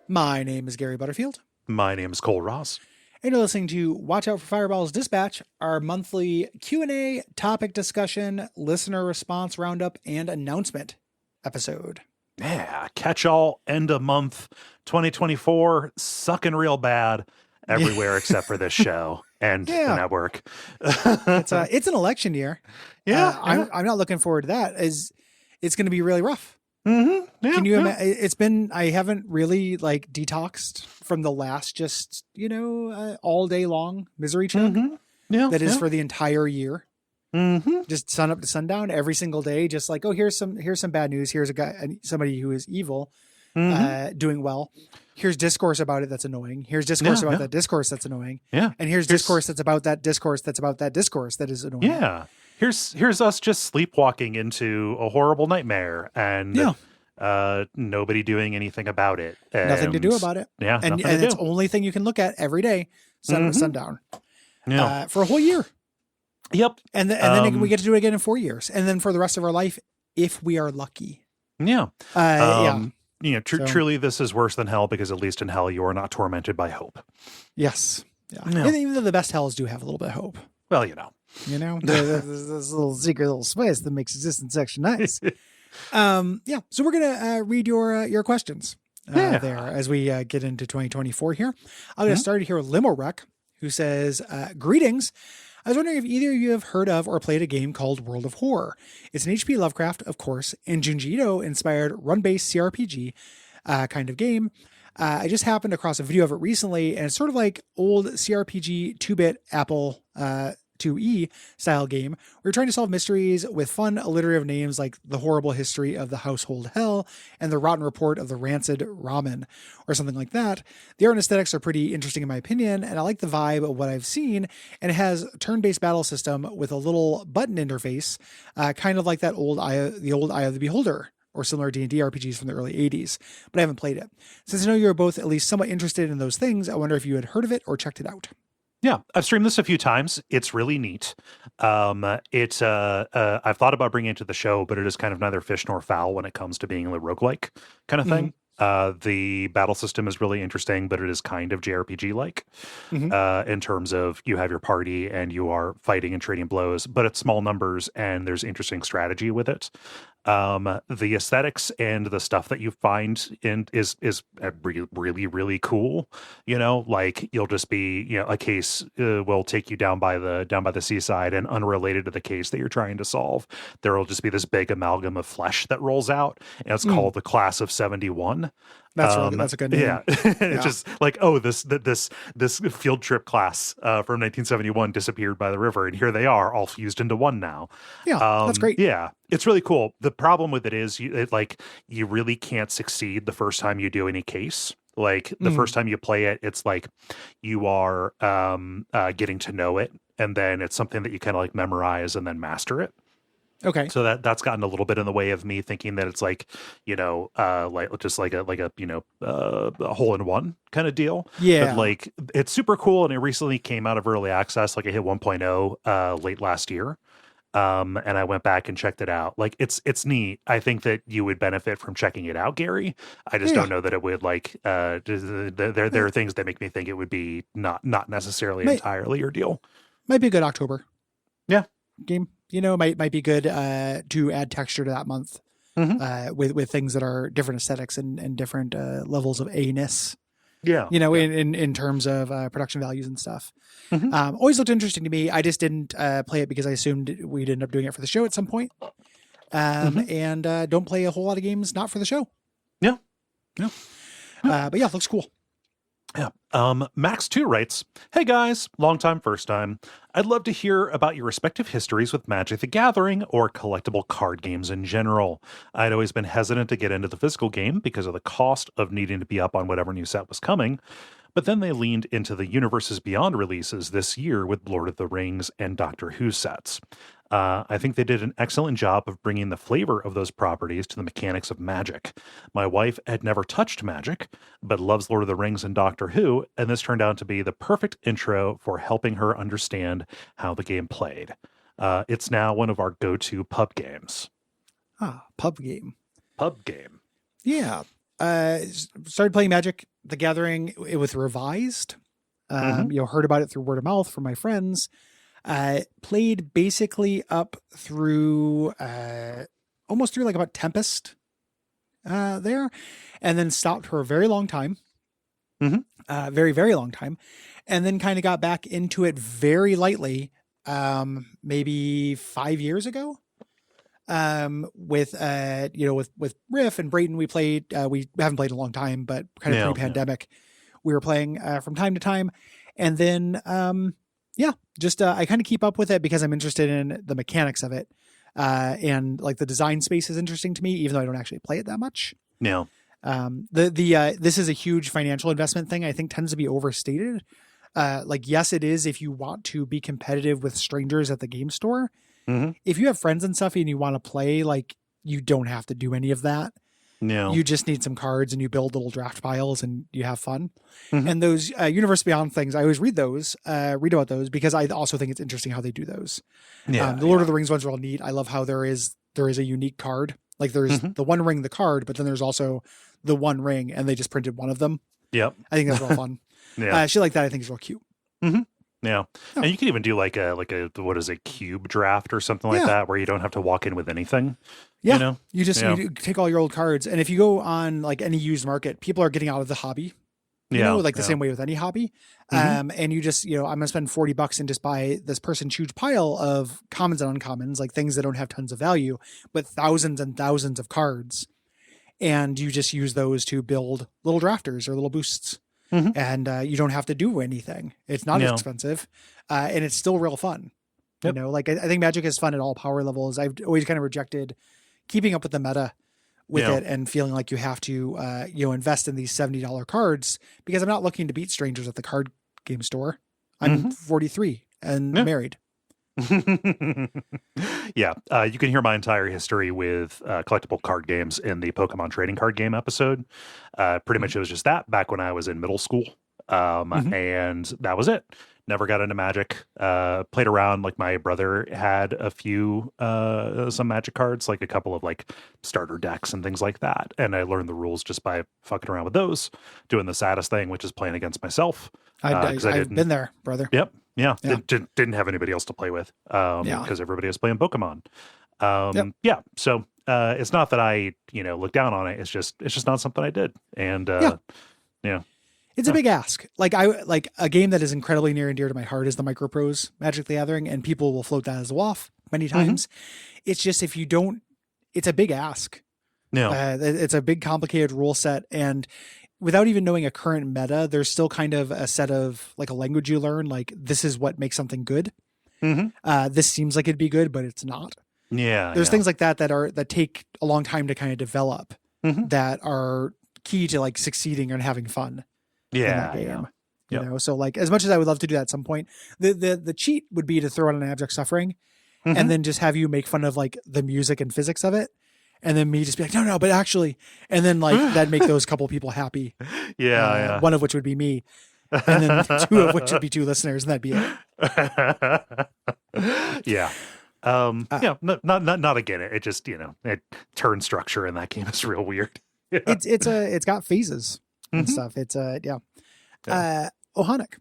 My name is Gary Butterfield. My name is Cole Ross. And you're listening to Watch Out for Fireball's Dispatch, our monthly Q&A, topic discussion, listener response roundup, and announcement episode. Yeah, catch-all, end of month, 2024, sucking real bad everywhere except for this show and the network. It's an election year. I'm not looking forward to that. It's going to be really rough. Mm-hmm. Yeah, Can you imagine? I haven't really detoxed from the last all day long misery chunk that is for the entire year. Mm-hmm. Just sun up to sundown every single day. Just like, oh, here's some bad news. Here's somebody who is evil, doing well. Here's discourse about it that's annoying. Here's discourse about that discourse that's annoying. Yeah. And here's discourse that's about that discourse that's about that discourse that is annoying. Yeah. Here's us just sleepwalking into a horrible nightmare and nobody doing anything about it. Nothing to do about it. Yeah. And it's the only thing you can look at every day, sun up to sundown. Yeah. For a whole year. Yep. And then we get to do it again in 4 years. And then for the rest of our life, if we are lucky. Yeah. Truly this is worse than hell because at least in hell you are not tormented by hope. Yes. Yeah. And even though the best hells do have a little bit of hope. Well, there's this little secret little space that makes existence extra nice. So we're gonna read your questions there as we get into 2024 here. I'm gonna start here with Limo Wreck, who says, greetings. I was wondering if either of you have heard of or played a game called World of Horror. It's an H.P. Lovecraft, of course, and Junji Ito inspired run-based CRPG kind of game. I just happened across a video of it recently, and it's sort of like old CRPG 2-bit Apple 2E style game. We're trying to solve mysteries with fun alliterative names like The Horrible History of the Household Hell and The Rotten Report of the Rancid Ramen or something like that. The art and aesthetics are pretty interesting in my opinion, and I like the vibe of what I've seen, and it has a turn-based battle system with a little button interface, kind of like that old Eye of the Beholder or similar D&D RPGs from the early 80s, but I haven't played it. Since I know you're both at least somewhat interested in those things, I wonder if you had heard of it or checked it out. Yeah, I've streamed this a few times. It's really neat. I've thought about bringing it to the show, but it is kind of neither fish nor fowl when it comes to being a roguelike kind of thing. The battle system is really interesting, but it is kind of JRPG-like in terms of you have your party and you are fighting and trading blows, but it's small numbers and there's interesting strategy with it. The aesthetics and the stuff that you find in is really, really, really cool. You'll just be, a case will take you down by the seaside, and unrelated to the case that you're trying to solve, there will just be this big amalgam of flesh that rolls out, and it's called the Class of 71. That's a good name. Yeah. It's just like, this field trip class from 1971 disappeared by the river, and here they are all fused into one now. Yeah, that's great. Yeah, it's really cool. The problem with it is you really can't succeed the first time you do any case. Like the first time you play it, it's like you are getting to know it, and then it's something that you kind of like memorize and then master it. Okay. So that's gotten a little bit in the way of me thinking that it's like, just like a hole in one kind of deal. Yeah. But it's super cool. And it recently came out of early access. Like I hit 1.0 late last year. And I went back and checked it out. Like it's neat. I think that you would benefit from checking it out, Gary. I just don't know that it would there are things that make me think it would be not necessarily entirely your deal. Might be a good October. Yeah. Game. Might be good to add texture to that month with things that are different aesthetics and different levels of A-ness. Yeah. In terms of production values and stuff. Always looked interesting to me. I just didn't play it because I assumed we'd end up doing it for the show at some point. And don't play a whole lot of games not for the show. Yeah. But yeah, it looks cool. Yeah. Max2 writes, "Hey guys, long time, first time. I'd love to hear about your respective histories with Magic the Gathering or collectible card games in general. I'd always been hesitant to get into the physical game because of the cost of needing to be up on whatever new set was coming. But then they leaned into the Universes Beyond releases this year with Lord of the Rings and Doctor Who sets. I think they did an excellent job of bringing the flavor of those properties to the mechanics of Magic. My wife had never touched Magic, but loves Lord of the Rings and Doctor Who, and this turned out to be the perfect intro for helping her understand how the game played. It's now one of our go-to pub games." Pub game. Pub game. Yeah. Started playing Magic the Gathering. It was revised. Heard about it through word of mouth from my friends. Played basically up through almost through like about Tempest there, and then stopped for a very long time. Very, very long time. And then kind of got back into it very lightly, maybe 5 years ago. With Riff and Brayton, we played, we haven't played in a long time, but kind of pre-pandemic, we were playing from time to time. And then, I kind of keep up with it because I'm interested in the mechanics of it. And like the design space is interesting to me, even though I don't actually play it that much. No. This is a huge financial investment thing. I think tends to be overstated. Yes, it is if you want to be competitive with strangers at the game store. If you have friends and stuff and you want to play, like, you don't have to do any of that. No. You just need some cards and you build little draft piles and you have fun. And those Universe Beyond things, I always read about those because I also think it's interesting how they do those. The Lord of the Rings ones are all neat. I love how there is a unique card. Like there's the One Ring, the card, but then there's also the One Ring, and they just printed one of them. Yep. I think that's real fun. Shit like that I think is real cute. Yeah. And you can even do like a what is it, cube draft or something like that, where you don't have to walk in with anything. Yeah. You just you take all your old cards. And if you go on like any used market, people are getting out of the hobby. The same way with any hobby. And you just, I'm going to spend $40 and just buy this person's huge pile of commons and uncommons, like things that don't have tons of value, but thousands and thousands of cards. And you just use those to build little drafters or little boosts. And you don't have to do anything. It's not as expensive. And it's still real fun. I think Magic is fun at all power levels. I've always kind of rejected keeping up with the meta with it and feeling like you have to, invest in these $70 cards because I'm not looking to beat strangers at the card game store. I'm 43 and married. You can hear my entire history with collectible card games in the Pokemon trading card game episode. Pretty much it was just that back when I was in middle school. And that was it. Never got into Magic. Played around. Like my brother had a few some Magic cards, like a couple of like starter decks and things like that. And I learned the rules just by fucking around with those, doing the saddest thing, which is playing against myself. I've been there, brother. Yep. Yeah. Didn't have anybody else to play with because everybody was playing Pokemon. So it's not that I look down on it. It's just not something I did. And it's a big ask. Like a game that is incredibly near and dear to my heart is the Microprose Magic the Gathering, and people will float that as a waff many times. It's just it's a big ask. It's a big complicated rule set, and without even knowing a current meta, there's still kind of a set of like a language you learn. Like this is what makes something good. This seems like it'd be good, but it's not. There's things like that that take a long time to kind of develop that are key to like succeeding and having fun. So like as much as I would love to do that at some point, the cheat would be to throw out an Abject Suffering and then just have you make fun of like the music and physics of it. And then me just be like, no, but actually, and then like that'd make those couple people happy. One of which would be me. And then two of which would be two listeners, and that'd be it. Not again. It just, turn structure in that game is real weird. It's got phases and stuff. Ohanic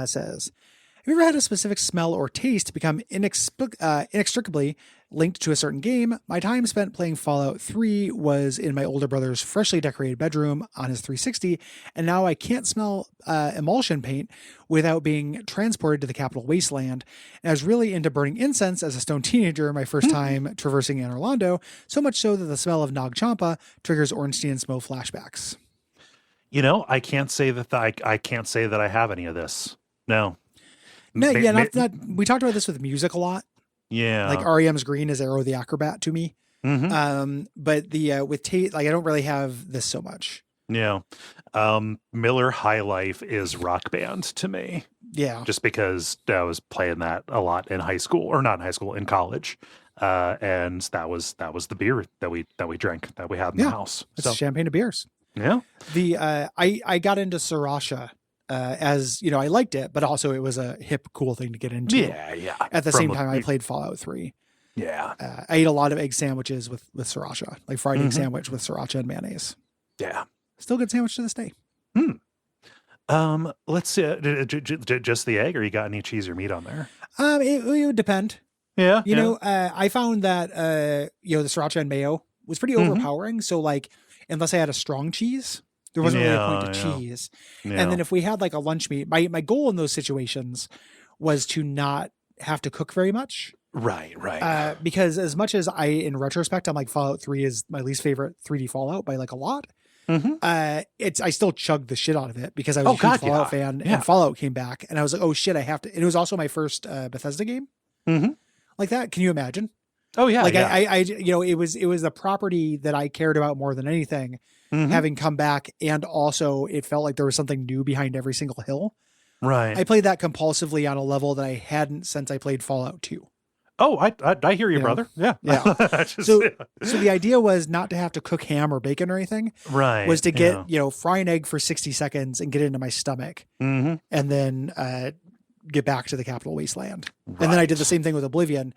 says, have you ever had a specific smell or taste become inextricably linked to a certain game? My time spent playing Fallout 3 was in my older brother's freshly decorated bedroom on his 360, and now I can't smell emulsion paint without being transported to the Capital Wasteland. And I was really into burning incense as a stone teenager my first time traversing Anne Orlando, so much so that the smell of Nag Champa triggers Ornstein and Smough flashbacks. I can't say that I can't say that I have any of this. No. No, yeah, not. We talked about this with music a lot. Yeah. Like REM's Green is Arrow the Acrobat to me. But the with Tate, like I don't really have this so much. Yeah. Miller High Life is Rock Band to me. Yeah. Just because I was playing that a lot in high school, or not in high school, in college. And that was the beer that we drank, that we had in the house. It's champagne of beers. Yeah. The I got into Sriracha as, I liked it, but also it was a hip, cool thing to get into. Yeah. At the same time, I played Fallout 3. Yeah. I ate a lot of egg sandwiches with Sriracha, like fried egg sandwich with Sriracha and mayonnaise. Yeah. Still good sandwich to this day. Let's see. Just the egg, or you got any cheese or meat on there? It would depend. Yeah. I found that, the Sriracha and mayo was pretty overpowering. So like, unless I had a strong cheese, there wasn't really a point to cheese. Yeah. And then if we had like a lunch meat, my goal in those situations was to not have to cook very much. Right. Because as much as in retrospect, I'm like Fallout 3 is my least favorite 3D Fallout by like a lot. I still chugged the shit out of it because I was a huge Fallout fan, and Fallout came back and I was like, oh shit, I have to. And it was also my first Bethesda game. Like that. Can you imagine? Oh yeah. Like it was the property that I cared about more than anything, having come back. And also it felt like there was something new behind every single hill. Right. I played that compulsively on a level that I hadn't since I played Fallout 2. Oh, I hear you, brother. Yeah. So the idea was not to have to cook ham or bacon or anything. Right. Was to get, fry an egg for 60 seconds and get it into my stomach. And then get back to the Capital Wasteland. Right. And then I did the same thing with Oblivion,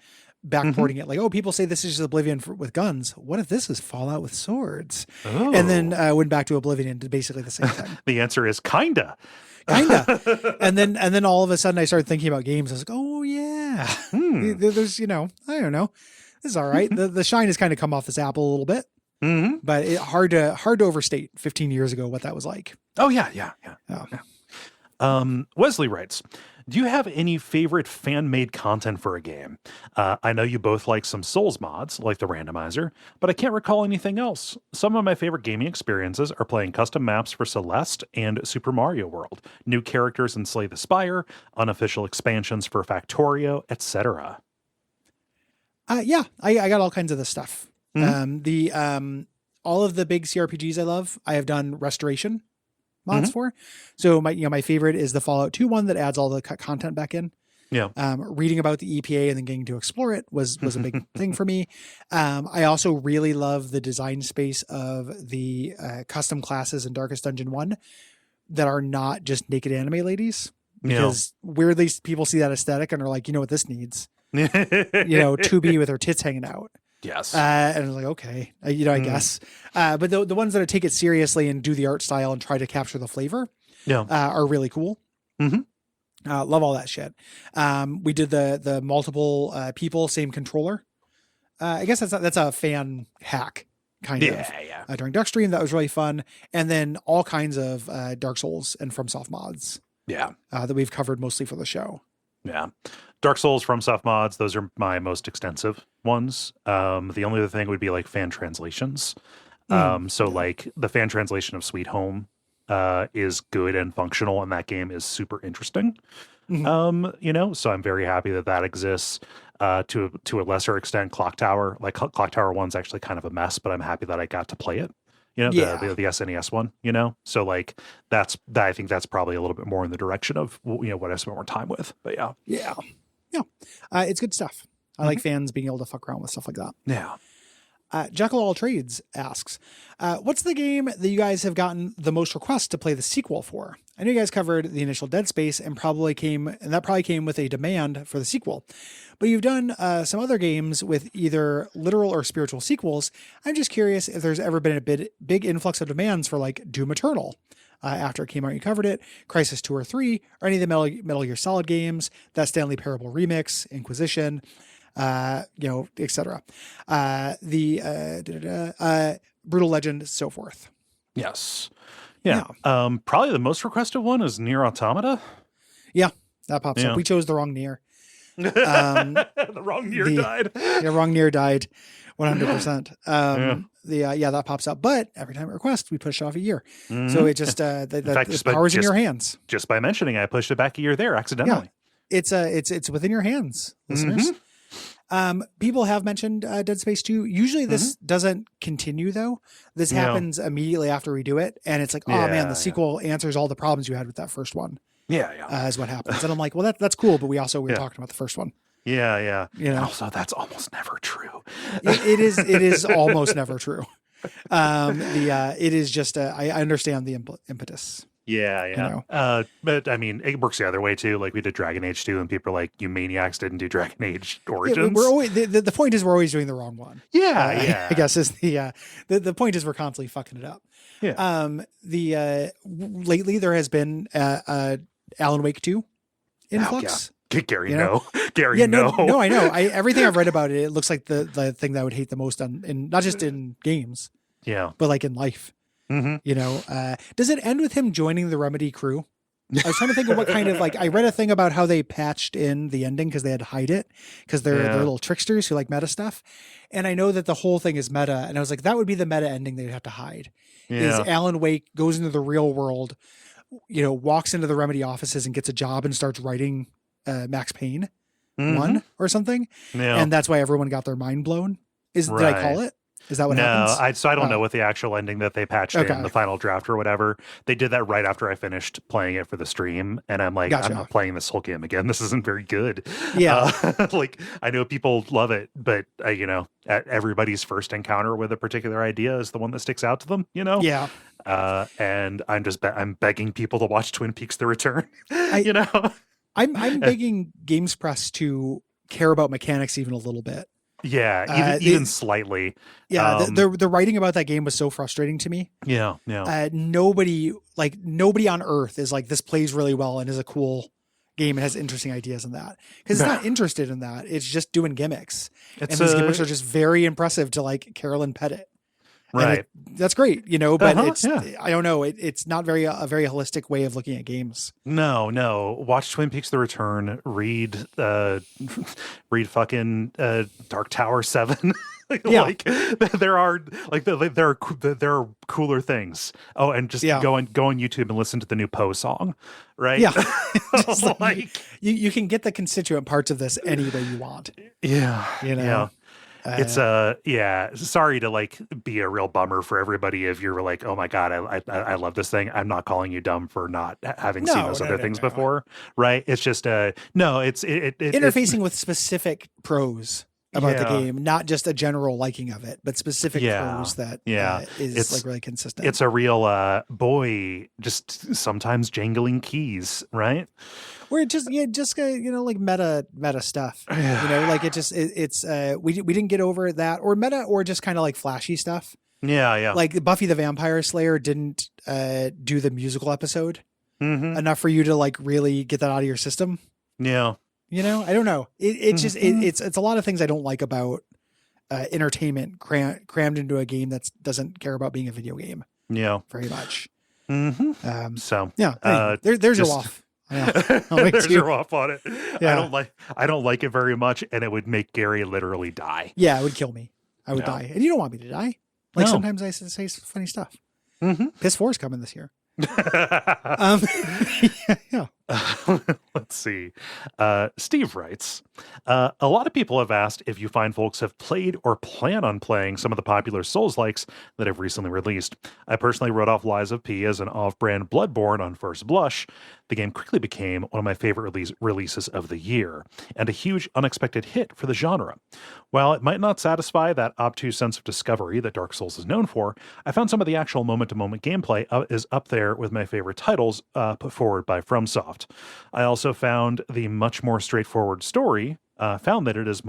backporting it. Like, oh, people say this is just Oblivion with guns. What if this is Fallout with swords? Oh. And then went back to Oblivion and did basically the same thing. The answer is kinda. And then all of a sudden I started thinking about games. I was like, oh yeah, there's, I don't know. This is all right. The shine has kind of come off this apple a little bit, but hard to overstate 15 years ago what that was like. Oh yeah. Wesley writes, do you have any favorite fan-made content for a game? I know you both like some Souls mods, like the randomizer, but I can't recall anything else. Some of my favorite gaming experiences are playing custom maps for Celeste and Super Mario World, new characters in Slay the Spire, unofficial expansions for Factorio, etc. I got all kinds of this stuff. All of the big CRPGs I love, I have done restoration mods for. So my favorite is the Fallout 2 one that adds all the content back in. Yeah. Reading about the EPA and then getting to explore it was a big thing for me. I also really love the design space of the custom classes in Darkest Dungeon 1 that are not just naked anime ladies, because weirdly people see that aesthetic and are like, you know what this needs? 2B with her tits hanging out. Yes. And I was like, okay, I guess. But the ones that take it seriously and do the art style and try to capture the flavor are really cool. Love all that shit. We did the multiple people, same controller. I guess that's a fan hack kind of. Yeah. During Duckstream, that was really fun. And then all kinds of Dark Souls and FromSoft mods. Yeah. That we've covered mostly for the show. Yeah. Dark Souls, FromSoft mods, those are my most extensive ones. The only other thing would be like fan translations. Like the fan translation of Sweet Home is good and functional, and that game is super interesting. So I'm very happy that exists. To a lesser extent, Clock Tower, like Clock Tower 1's actually kind of a mess, but I'm happy that I got to play it. The SNES one, so like I think that's probably a little bit more in the direction of, what I spent more time with, but yeah. It's good stuff. I like fans being able to fuck around with stuff like that. Yeah. Jackal All Trades asks, what's the game that you guys have gotten the most requests to play the sequel for? I know you guys covered the initial Dead Space and that probably came with a demand for the sequel, but you've done some other games with either literal or spiritual sequels. I'm just curious if there's ever been a big influx of demands for like Doom Eternal. After it came out, you covered it. Crisis 2 or 3, or any of the Metal Gear Solid games, that Stanley Parable remix, Inquisition, etc. Brutal Legend, so forth. Yes. Yeah. Probably the most requested one is Nier Automata. Yeah, that pops up. We chose the wrong Nier. The wrong Nier died. Yeah, wrong Nier died. 100%. That pops up, but every time it requests, we push it off a year. So it just the power's in your hands. Just by mentioning, I pushed it back a year there accidentally. Yeah. It's within your hands, listeners. People have mentioned Dead Space 2. Usually this doesn't continue though. This happens immediately after we do it, and it's like, oh man, the sequel answers all the problems you had with that first one. Is what happens. And I'm like, well, that's cool, but we were talking about the first one. Yeah. You know? Also, that's almost never true. It is almost never true. It is just I understand the impetus. Yeah. You know? But I mean, it works the other way too. Like we did Dragon Age 2 and people are like, you maniacs didn't do Dragon Age Origins. We're always, the point is we're always doing the wrong one. Yeah. I guess is the point is we're constantly fucking it up. Yeah. Lately there has been Alan Wake 2 influx. Gary, you know? no. Gary, no. No, I know. Everything I've read about it, it looks like the thing that I would hate the most in not just in games, but like in life. You know, does it end with him joining the Remedy crew? I was trying to think of what kind of I read a thing about how they patched in the ending because they had to hide it because they're little tricksters who like meta stuff. And I know that the whole thing is meta. And I was like, that would be the meta ending they'd have to hide. Is Alan Wake goes into the real world, walks into the Remedy offices and gets a job and starts writing Max Payne 1 or something. And that's why everyone got their mind blown. Did I call it? Is that what happens? I don't know what the actual ending that they patched in the final draft or whatever. They did that right after I finished playing it for the stream. And I'm like, I'm not playing this whole game again. This isn't very good. Yeah. I know people love it, but everybody's first encounter with a particular idea is the one that sticks out to them, Yeah. And I'm just, I'm begging people to watch Twin Peaks: The Return, I'm begging Games Press to care about mechanics even a little bit. Yeah, even slightly. Yeah, the writing about that game was so frustrating to me. Yeah. Nobody on earth is like, this plays really well and is a cool game and has interesting ideas in that. Because it's not interested in that. It's just doing gimmicks. And these gimmicks are just very impressive to like Carolyn Pettit. Right. That's great, but I don't know. It's not a very holistic way of looking at games. No. Watch Twin Peaks: The Return. Read fucking Dark Tower 7. There are cooler things. Oh, and just go on YouTube and listen to the new Poe song, right? Yeah. You can get the constituent parts of this any way you want. Yeah. Yeah. It's sorry to be a real bummer for everybody if you're like, oh my god, I love this thing. I'm not calling you dumb for not having seen those other things before, right? It's just interfacing with specific pros about the game, not just a general liking of it, but specific pros that is really consistent. It's a real just sometimes jangling keys, right? Where it just meta stuff. We didn't get over that, or meta, or just kind of like flashy stuff. Yeah. Like Buffy the Vampire Slayer didn't do the musical episode enough for you to really get that out of your system. Yeah. I don't know. It's just it's a lot of things I don't like about entertainment crammed into a game that doesn't care about being a video game. Yeah, very much. There's your waff. There's your waff on it. Yeah. I don't like it very much, and it would make Gary literally die. Yeah, it would kill me. I would die, and you don't want me to die. Sometimes I say funny stuff. Piss 4 is coming this year. Let's see. Steve writes, a lot of people have asked if you find folks have played or plan on playing some of the popular Souls-likes that have recently released. I personally wrote off Lies of P as an off-brand Bloodborne on first blush. The game quickly became one of my favorite releases of the year, and a huge unexpected hit for the genre. While it might not satisfy that obtuse sense of discovery that Dark Souls is known for, I found some of the actual moment-to-moment gameplay is up there with my favorite titles put forward by FromSoft. I also found the much more straightforward story, found that it is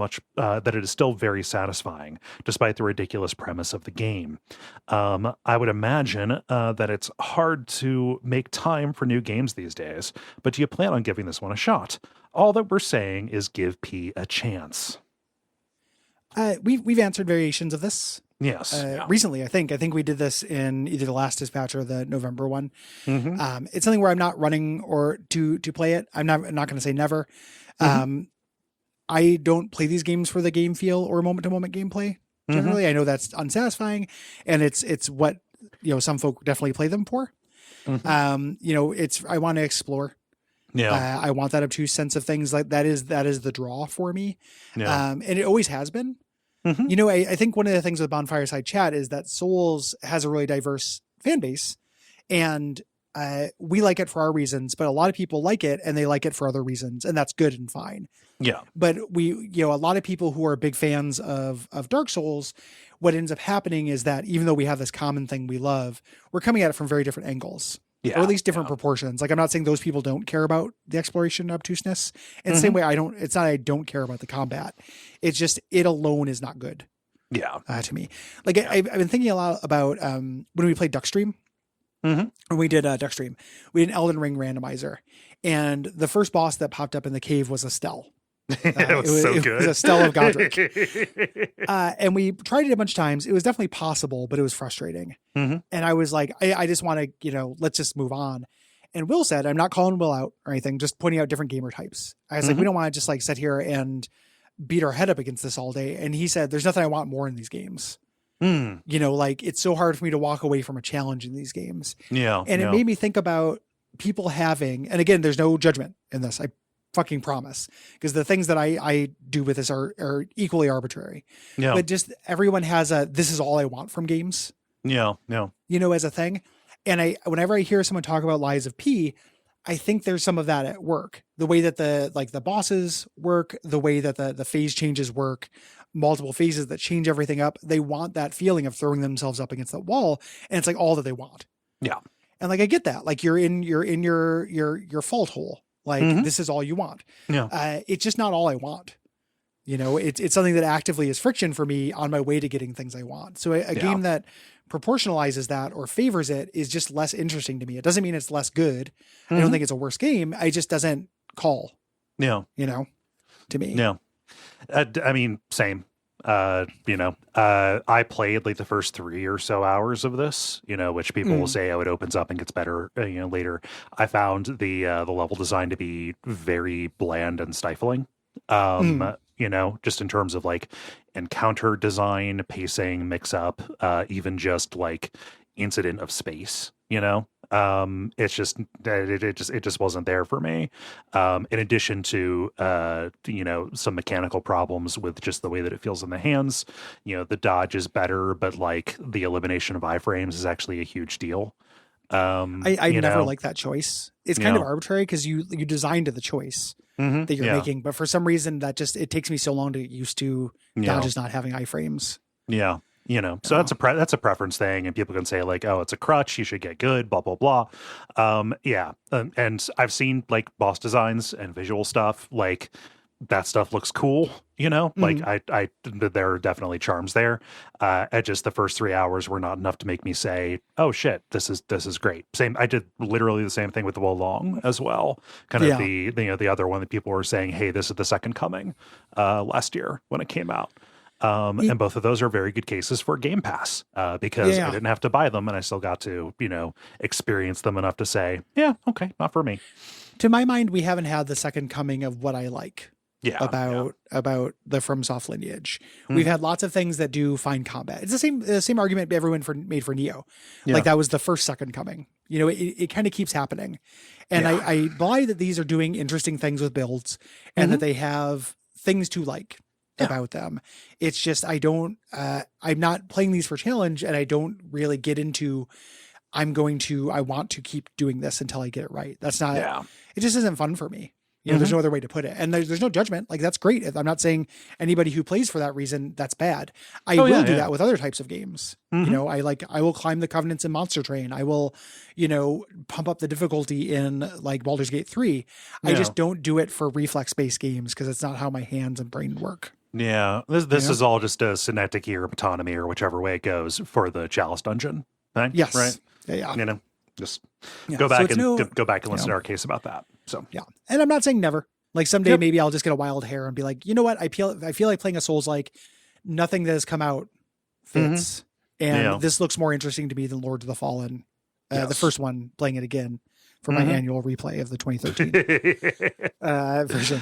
still very satisfying, despite the ridiculous premise of the game. I would imagine that it's hard to make time for new games these days, but do you plan on giving this one a shot? All that we're saying is give P a chance. We've answered variations of this. Yes. Recently, I think we did this in either the last dispatch or the November one. It's something where I'm not running or to play it. I'm not going to say never. I don't play these games for the game feel or moment to moment gameplay. generally. I know that's unsatisfying, and it's what, some folk definitely play them for. I want to explore. Yeah. I want that obtuse sense of things. Like that is the draw for me. Yeah. And it always has been. I think one of the things with Bonfireside Chat is that Souls has a really diverse fan base, and we like it for our reasons, but a lot of people like it and they like it for other reasons, and that's good and fine. Yeah. But a lot of people who are big fans of Dark Souls, what ends up happening is that even though we have this common thing we love, we're coming at it from very different angles. Yeah. Or at least different proportions. Like, I'm not saying those people don't care about the exploration obtuseness. In the same way, I don't care about the combat. It's just, it alone is not good. Yeah. To me. Like, I've been thinking a lot about when we played Duckstream. When we did Duckstream, we did an Elden Ring randomizer. And the first boss that popped up in the cave was Estelle. It was so good. It was Estelle of Godric. And we tried it a bunch of times. It was definitely possible, but it was frustrating. And I was like, I just want to, let's just move on. And Will said, I'm not calling Will out or anything, just pointing out different gamer types. I was like, we don't want to just like sit here and beat our head up against this all day. And he said, there's nothing I want more in these games. Like, it's so hard for me to walk away from a challenge in these games. Yeah. And it made me think about people having, and again, there's no judgment in this. I fucking promise, because the things that I do with this are equally arbitrary. Yeah. But just everyone has this is all I want from games. Yeah. Yeah. As a thing. And whenever I hear someone talk about Lies of P, I think there's some of that at work. The way that the bosses work, the way that the phase changes work, multiple phases that change everything up. They want that feeling of throwing themselves up against that wall. And it's like all that they want. Yeah. And like, I get that. Like, you're in your fault hole. Like, this is all you want. Yeah. It's just not all I want. It's something that actively is friction for me on my way to getting things I want. So a game that proportionalizes that or favors it is just less interesting to me. It doesn't mean it's less good. I don't think it's a worse game. It just doesn't call. Yeah. To me. Yeah. I mean, same. I played like the first 3 or so hours of this, which people will say, it opens up and gets better, later. I found the level design to be very bland and stifling. Just in terms of like encounter design, pacing, mix up, even just like incident of space, it's just it just wasn't there for me. In addition to some mechanical problems with just the way that it feels in the hands. The dodge is better, but like the elimination of iframes is actually a huge deal. I never like that choice. It's kind of arbitrary because you designed to the choice that you're making, but for some reason that just it takes me so long to get used to dodges not having iframes. Yeah. So that's a preference thing, and people can say like, oh, it's a crutch, you should get good, blah, blah, blah. And I've seen like boss designs and visual stuff, like that stuff looks cool, like there are definitely charms there. At just the first 3 hours were not enough to make me say, oh shit, this is great. I did literally the same thing with the Wolong as well. Kind of the other one that people were saying, hey, this is the second coming, last year when it came out. And both of those are very good cases for Game Pass, because I didn't have to buy them and I still got to, experience them enough to say, yeah, okay, not for me. To my mind, we haven't had the second coming of what I like about the FromSoft lineage. We've had lots of things that do fine combat. It's the same argument everyone made for Neo. Like that was the first second coming. It kind of keeps happening. And I buy that these are doing interesting things with builds and that they have things to like about them. It's just, I'm not playing these for challenge, and I don't really get into, I want to keep doing this until I get it right. That's not, it just isn't fun for me. There's no other way to put it. And there's no judgment. Like, that's great. I'm not saying anybody who plays for that reason, that's bad. I will do that with other types of games. I will climb the covenants in Monster Train. I will, pump up the difficulty in like Baldur's Gate 3. I just don't do it for reflex-based games because it's not how my hands and brain work. Yeah, this is all just a synecdoche or metonymy or whichever way it goes for the Chalice Dungeon. Right? Yes. Right. Yeah. Just go back go back and listen to our case about that. So and I'm not saying never. Like someday maybe I'll just get a wild hair and be like, you know what? I feel like playing a Souls like nothing that has come out fits, and this looks more interesting to me than Lords of the Fallen, the first one. Playing it again for my annual replay of the 2013 version.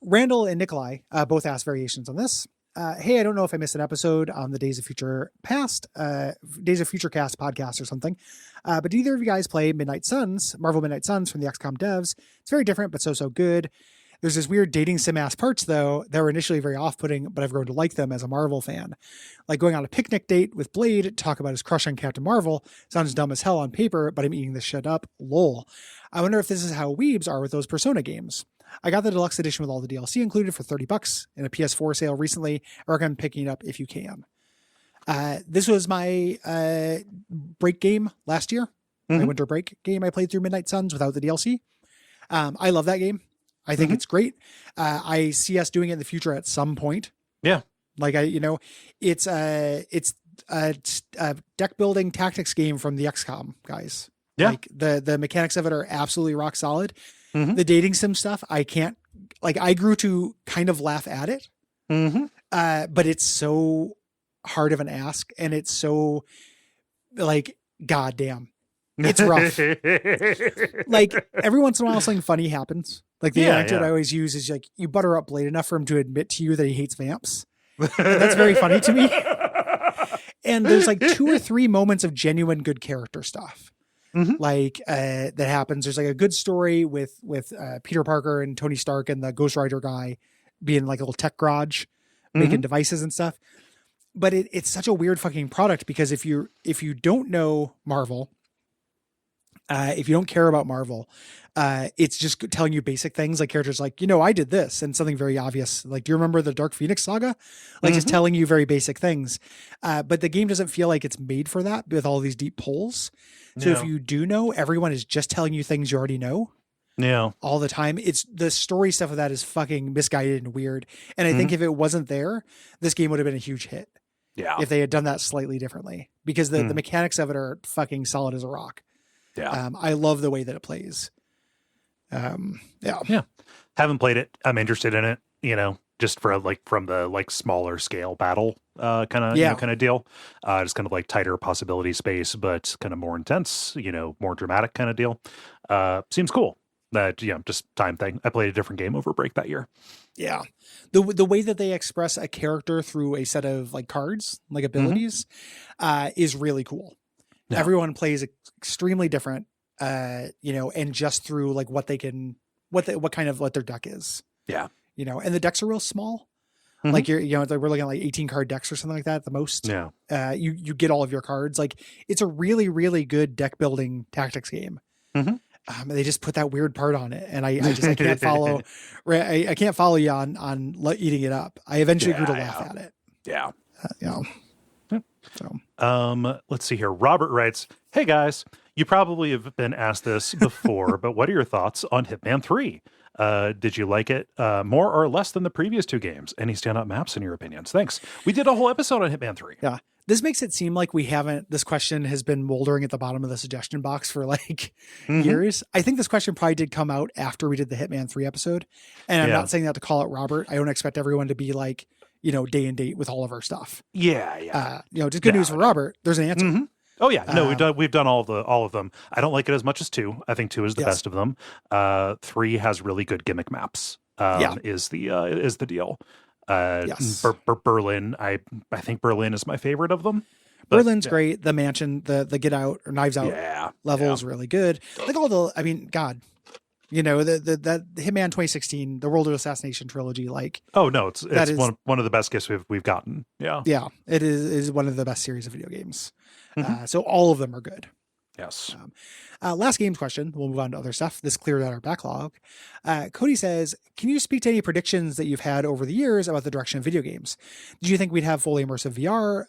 Randall and Nikolai both asked variations on this. hey, I don't know if I missed an episode on the Days of Future Cast podcast or something, but do either of you guys play Marvel Midnight Suns from the XCOM devs? It's very different, but so good. There's this weird dating sim ass parts though that were initially very off-putting, but I've grown to like them as a Marvel fan. Like going on a picnic date with Blade to talk about his crush on Captain Marvel sounds dumb as hell on paper, but I'm eating this shit up. Lol. I wonder if this is how weebs are with those Persona games. I got the deluxe edition with all the DLC included for $30 in a PS4 sale recently. I recommend picking it up if you can. This was my break game last year. My winter break game. I played through Midnight Suns without the DLC. I love that game. I think it's great. I see us doing it in the future at some point. Yeah. Like it's a deck building tactics game from the XCOM guys. Yeah. Like the mechanics of it are absolutely rock solid. The dating sim stuff, I grew to kind of laugh at it. But it's so hard of an ask, and it's so like, goddamn. It's rough. Like every once in a while something funny happens. Like the anecdote I always use is like, you butter up Blade enough for him to admit to you that he hates vamps. And that's very funny to me. And there's like 2 or 3 moments of genuine good character stuff. Like that happens. There's like a good story with Peter Parker and Tony Stark and the Ghost Rider guy being like a little tech garage making devices and stuff. But it's such a weird fucking product because if you don't know Marvel, if you don't care about Marvel, it's just telling you basic things like characters like, I did this, and something very obvious. Like, do you remember the Dark Phoenix saga? Like just telling you very basic things. But the game doesn't feel like it's made for that with all these deep pulls. So if you do know, everyone is just telling you things you already know. Yeah. All the time. It's the story stuff of that is fucking misguided and weird. And I think if it wasn't there, this game would have been a huge hit. Yeah. If they had done that slightly differently, because the mechanics of it are fucking solid as a rock. Yeah. I love the way that it plays. Yeah. Haven't played it. I'm interested in it, just for from the smaller scale battle kind of deal. Just kind of like tighter possibility space, but kind of more intense, more dramatic kind of deal. Seems cool. That, just time thing. I played a different game over break that year. Yeah. The way that they express a character through a set of like cards, like abilities, is really cool. Yeah. Everyone plays extremely different, and just through like what they can, what their deck is. Yeah. And the decks are real small. Like we're looking at like 18 card decks or something like that at the most. Yeah. You get all of your cards. Like it's a really, really good deck building tactics game. They just put that weird part on it, and I can't follow. I can't follow you on eating it up. I eventually grew to laugh at it. Yeah. So, let's see here. Robert writes, "Hey guys, you probably have been asked this before, but what are your thoughts on Hitman 3? Did you like it more or less than the previous 2 games? Any standout maps in your opinions? Thanks. We did a whole episode on Hitman 3. Yeah. This makes it seem like this question has been moldering at the bottom of the suggestion box for like years. I think this question probably did come out after we did the Hitman 3 episode. And I'm not saying that to call out Robert. I don't expect everyone to be like, day and date with all of our stuff. Yeah. Just good news for Robert. There's an answer. Oh yeah, no, we've done all of them. I don't like it as much as 2. I think 2 is the best of them. 3 has really good gimmick maps. Is the deal. Yes. Berlin. I think Berlin is my favorite of them. Berlin's great. The mansion, the Get Out or Knives Out level is really good. Like God. The Hitman 2016, the World of Assassination trilogy, like it's one of the best gifts we've gotten. Yeah, it is one of the best series of video games. So all of them are good. Yes. Last games question. We'll move on to other stuff. This cleared out our backlog. Cody says, can you speak to any predictions that you've had over the years about the direction of video games? Did you think we'd have fully immersive VR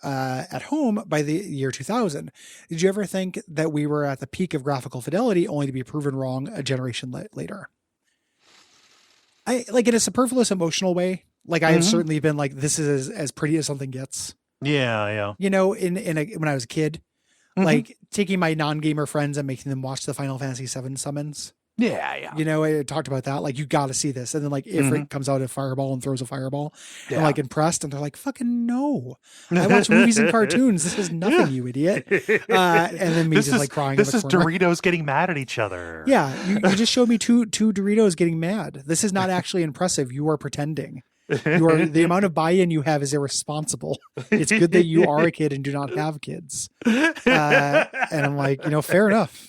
at home by the year 2000? Did you ever think that we were at the peak of graphical fidelity only to be proven wrong a generation later? I like in a superfluous emotional way. Like I have certainly been like, this is as pretty as something gets. Yeah. When I was a kid, like taking my non-gamer friends and making them watch the Final Fantasy VII summons. Yeah. I talked about that. Like, you got to see this. And then like Ifrit comes out a fireball and throws a fireball. Yeah. I'm like impressed. And they're like, fucking no. I watch movies and cartoons. This is nothing, you idiot. And then me just like crying. This is Doritos getting mad at each other. Yeah. You just showed me two Doritos getting mad. This is not actually impressive. You are pretending. The amount of buy-in you have is irresponsible. It's good that you are a kid and do not have kids. And I'm like, fair enough.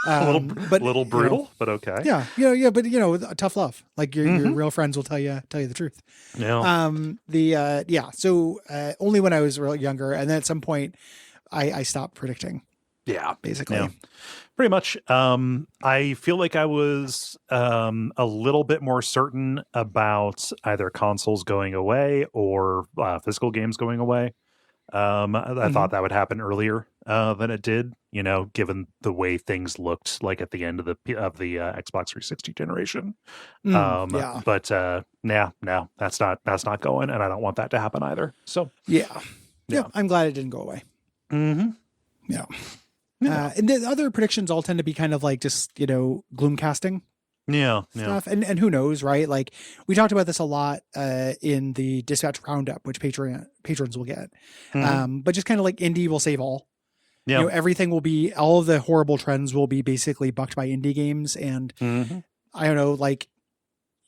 A little brutal, but okay. Yeah, but tough love. Like your real friends will tell you the truth. Yeah. So only when I was real younger, and then at some point, I stopped predicting. Yeah, basically. Yeah. Pretty much. I feel like I was a little bit more certain about either consoles going away or physical games going away. I thought that would happen earlier than it did, given the way things looked like at the end of the Xbox 360 generation. But no, that's not going, and I don't want that to happen either. So yeah, I'm glad it didn't go away. Mm-hmm. Yeah. And the other predictions all tend to be kind of like just, gloom casting stuff. And who knows, right? Like we talked about this a lot in the Dispatch Roundup, which patrons will get. But just kind of like indie will save all. Yeah. Everything will be, all of the horrible trends will be basically bucked by indie games. And I don't know, like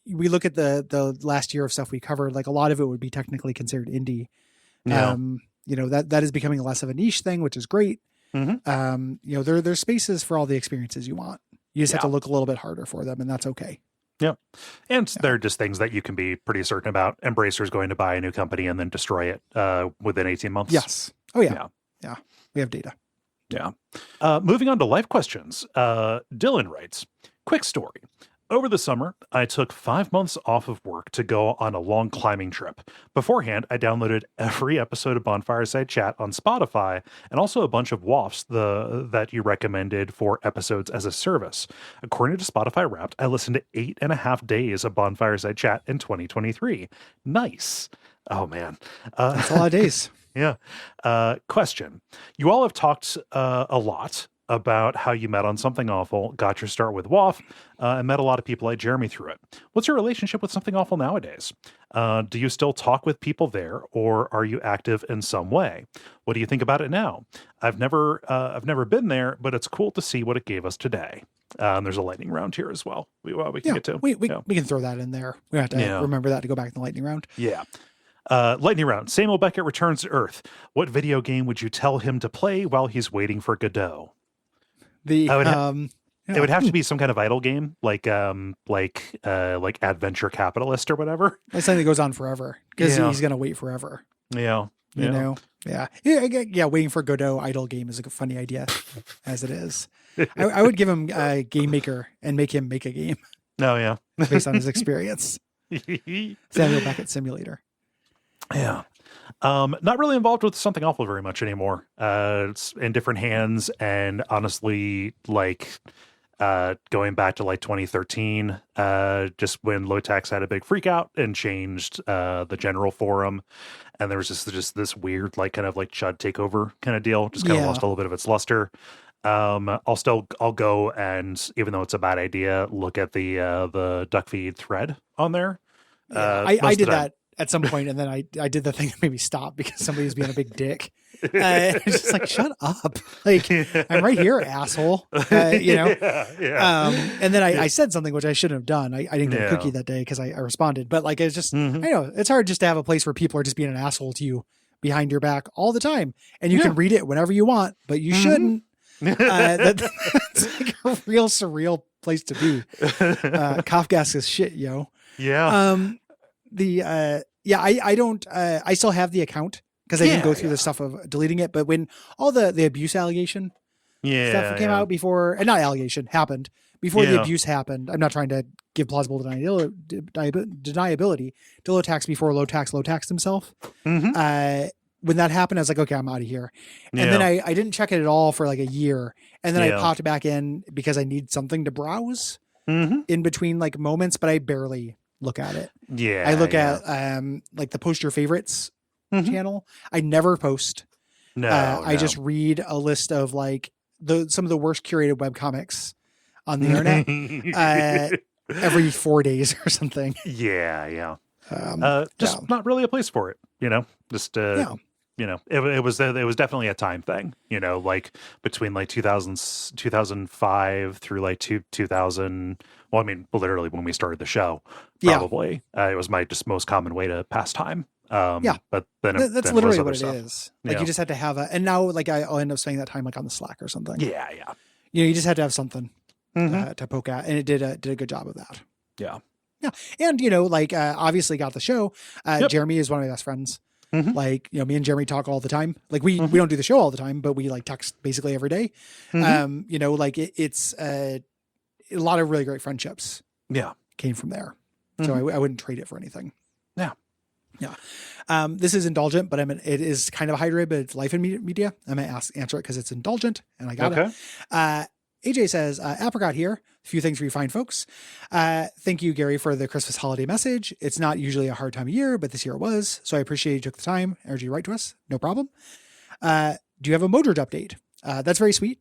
we look at the last year of stuff we covered, like a lot of it would be technically considered indie. Yeah. That is becoming less of a niche thing, which is great. There's spaces for all the experiences you want. You just have to look a little bit harder for them, and that's okay. Yeah. And they're just things that you can be pretty certain about. Embracer's going to buy a new company and then destroy it within 18 months. Yes. Oh, yeah. Yeah. We have data. Yeah. Moving on to life questions. Dylan writes, quick story. Over the summer, I took 5 months off of work to go on a long climbing trip. Beforehand, I downloaded every episode of Bonfireside Chat on Spotify and also a bunch of WAFs that you recommended for episodes as a service. According to Spotify Wrapped, I listened to 8.5 days of Bonfireside Chat in 2023. Nice. Oh, man. That's a lot of days. Yeah. Question. You all have talked a lot about how you met on Something Awful, got your start with WAF, and met a lot of people like Jeremy through it. What's your relationship with Something Awful nowadays? Do you still talk with people there, or are you active in some way? What do you think about it now? I've never been there, but it's cool to see what it gave us today. There's a lightning round here as well. We can get to. We can throw that in there. We have to remember that to go back in the lightning round. Yeah. Lightning round. Samuel Beckett returns to Earth. What video game would you tell him to play while he's waiting for Godot? It would have to be some kind of idle game, like Adventure Capitalist or whatever. It's something that goes on forever because he's going to wait forever. Yeah. Yeah. Waiting for Godot idle game is a funny idea as it is. I would give him a game maker and make him make a game. Oh yeah. Based on his experience. Samuel Beckett Simulator. Yeah. Not really involved with Something Awful very much anymore. It's in different hands, and honestly, going back to 2013, just when Lotax had a big freak out and changed the general forum, and there was just this weird kind of Chud takeover kind of deal, just kind of lost a little bit of its luster. I'll go and, even though it's a bad idea, look at the Duckfeed thread on there. I did that at some point, and then I did the thing that made me stop because somebody was being a big dick. It's just like, shut up. I'm right here, asshole. And then I said something which I shouldn't have done. I didn't get a cookie that day because I responded. But it's just, I know it's hard just to have a place where people are just being an asshole to you behind your back all the time. And you can read it whenever you want, but you shouldn't. That's a real surreal place to be. Kafka's is shit, yo. Yeah. I don't, I still have the account because I didn't go through the stuff of deleting it. But when all the abuse allegation stuff came out before, and not allegation, happened before the abuse happened. I'm not trying to give plausible deniability to Lotax before Lotax himself. When that happened, I was like, okay, I'm out of here. And then I didn't check it at all for a year. And then I popped back in because I need something to browse in between moments, but I barely look at it. I look at the post your favorites channel. I never post. I just read a list of some of the worst curated webcomics on the internet every 4 days or something. Just not really a place for it, just it was definitely a time thing, like between like 2005 through like 2000. Well, I mean, literally when we started the show, probably it was my just most common way to pass time. But then that's then literally what stuff. it is. Like you just had to have and now like I'll end up spending that time like on the Slack or something. Yeah. You just had to have something to poke at, and it did a good job of that. Yeah. And obviously got the show. Jeremy is one of my best friends. Like, me and Jeremy talk all the time. Like we don't do the show all the time, but we like text basically every day. It's a lot of really great friendships. Yeah. Came from there. So I wouldn't trade it for anything. Yeah. Yeah. This is indulgent, but it is kind of a hybrid, but it's life in media. I'm going to answer it because it's indulgent and I got it. AJ says, Apricot here. A few things for you fine folks. Thank you, Gary, for the Christmas holiday message. It's not usually a hard time of year, but this year it was. So I appreciate you took the time, energy to write to us. No problem. Do you have a Modric update? That's very sweet.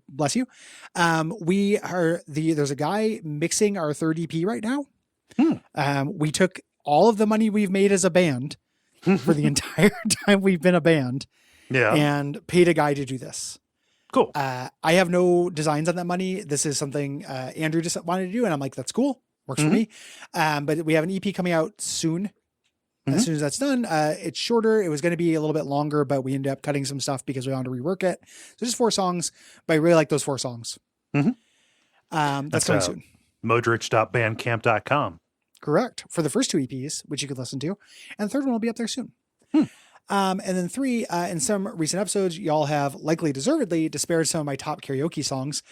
Bless you. There's a guy mixing our third EP right now. We took all of the money we've made as a band for the entire time we've been a band and paid a guy to do this. Cool. I have no designs on that money. This is something Andrew just wanted to do. And I'm like, that's cool. Works for me. But we have an EP coming out soon. As soon as that's done, it's shorter. It was going to be a little bit longer, but we ended up cutting some stuff because we wanted to rework it. So just 4 songs, but I really like those 4 songs. That's coming soon. Modric.bandcamp.com. Correct. For the first 2 EPs, which you could listen to. And the third one will be up there soon. And then 3, in some recent episodes, y'all have likely deservedly disparaged some of my top karaoke songs,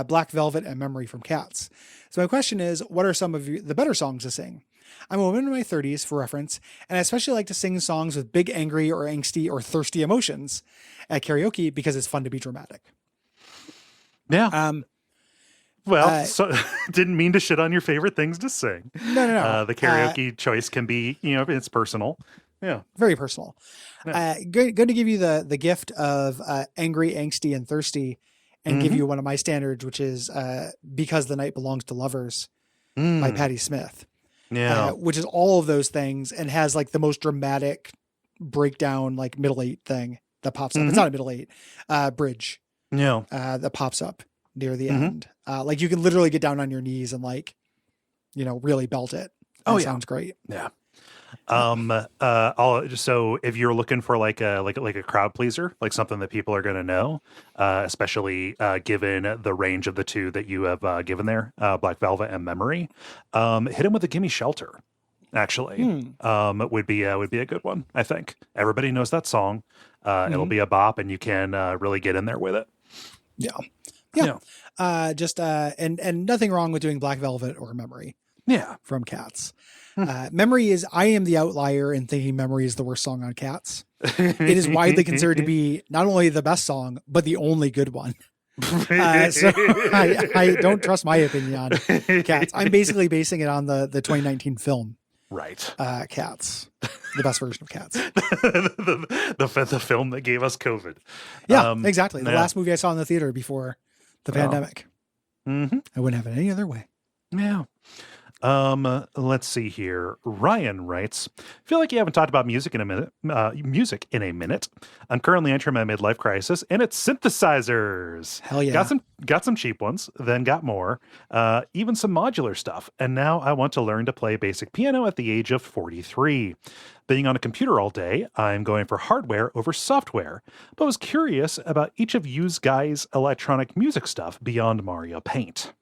Black Velvet and Memory from Cats. So my question is, what are some of the better songs to sing? I'm a woman in my 30s for reference, and I especially like to sing songs with big, angry or angsty or thirsty emotions at karaoke because it's fun to be dramatic. Yeah. So didn't mean to shit on your favorite things to sing. No. The karaoke choice can be, it's personal. Yeah. Very personal. Yeah. Going to give you the gift of angry, angsty, and thirsty, and give you one of my standards, which is Because the Night Belongs to Lovers by Patti Smith. Yeah. Which is all of those things and has like the most dramatic breakdown, like middle 8 thing that pops up. It's not a middle 8 bridge. Yeah. That pops up near the end. Like you can literally get down on your knees and like, really belt it. It sounds great. Yeah. So if you're looking for like a crowd pleaser, like something that people are going to know, especially given the range of the 2 that you have given there, Black Velvet and Memory, hit him with a Gimme Shelter. Actually, would be a good one. I think everybody knows that song. It'll be a bop, and you can really get in there with it. Yeah. And nothing wrong with doing Black Velvet or Memory. Yeah, from Cats. Memory is, I am the outlier in thinking Memory is the worst song on Cats. It is widely considered to be not only the best song, but the only good one. So I don't trust my opinion on Cats. I'm basically basing it on the 2019 film. Right. Cats. The best version of Cats. the film that gave us COVID. Yeah, exactly. The last movie I saw in the theater before the pandemic. I wouldn't have it any other way. Yeah. Let's see here. Ryan writes, feel like you haven't talked about music in a minute. I'm currently entering my midlife crisis, and it's synthesizers. Hell yeah. Got some cheap ones, then got more, even some modular stuff. And now I want to learn to play basic piano at the age of 43. Being on a computer all day, I'm going for hardware over software, but was curious about each of you guys' electronic music stuff beyond Mario Paint.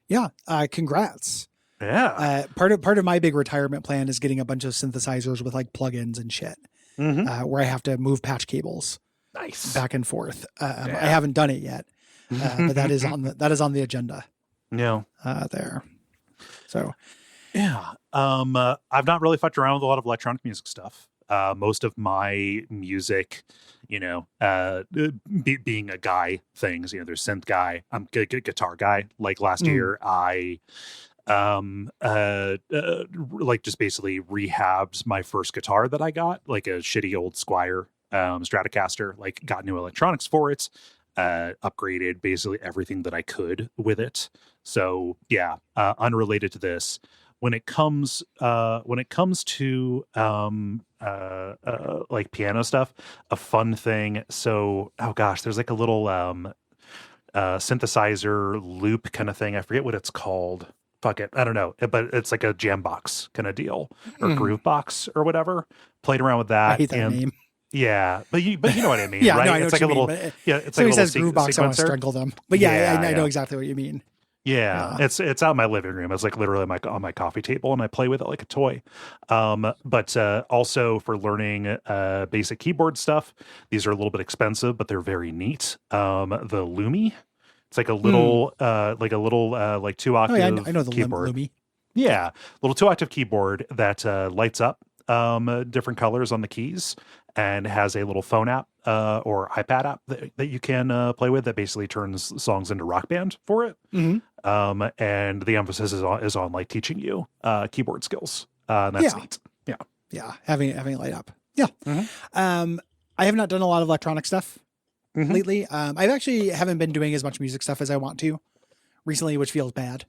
Yeah. Congrats. Yeah. Part of my big retirement plan is getting a bunch of synthesizers with like plugins and shit, where I have to move patch cables back and forth. I haven't done it yet, but that is on the agenda. Yeah. There. So, yeah. I've not really fucked around with a lot of electronic music stuff. Most of my music, being a guy things, there's synth guy, I'm a guitar guy. Like last year, I like just basically rehabbed my first guitar that I got, like a shitty old Squier Stratocaster, like got new electronics for it, upgraded basically everything that I could with it. So yeah, unrelated to this, when it comes to like like piano stuff, a fun thing. So, oh gosh, there's like a little synthesizer loop kind of thing. I forget what it's called. Fuck it, I don't know, but it's like a jam box kind of deal, or groove box or whatever. Played around with that. I hate that name. Yeah, but you know what I mean, Yeah, right? no, I know it's what like a you little, mean, it's like a little says groove box, I want to sequencer. strangle them. But yeah, I know exactly what you mean. Yeah, it's out in my living room. It's like literally on my coffee table, and I play with it like a toy. But also for learning basic keyboard stuff, these are a little bit expensive, but they're very neat. The Lumi, it's like a little like 2-octave I know the keyboard. Lumi. Yeah, little 2-octave keyboard that lights up different colors on the keys, and has a little phone app or iPad app that you can play with that basically turns songs into Rock Band for it. And the emphasis is on like teaching you keyboard skills. And that's neat. Yeah, having it light up. Yeah. I have not done a lot of electronic stuff lately. I actually haven't been doing as much music stuff as I want to recently, which feels bad.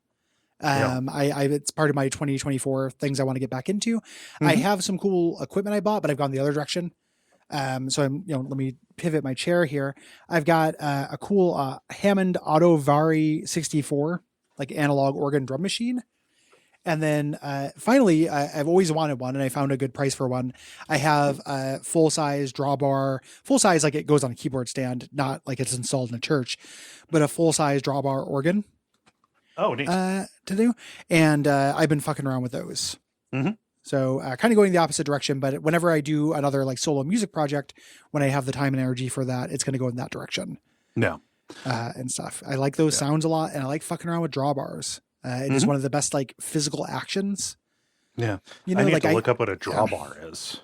It's part of my 2024 things I want to get back into. I have some cool equipment I bought, but I've gone the other direction. So I'm, let me pivot my chair here. I've got a cool Hammond Auto Vari 64, like analog organ drum machine. And then finally, I've always wanted one, and I found a good price for one. I have a full-size drawbar, full-size like it goes on a keyboard stand, not like it's installed in a church, but a full-size drawbar organ. Oh, neat. To do. And I've been fucking around with those. So kind of going the opposite direction, but whenever I do another like solo music project, when I have the time and energy for that, it's going to go in that direction. No. And stuff. I like those sounds a lot, and I like fucking around with drawbars. It is one of the best like physical actions. Yeah. You know, I need like to look up what a drawbar is.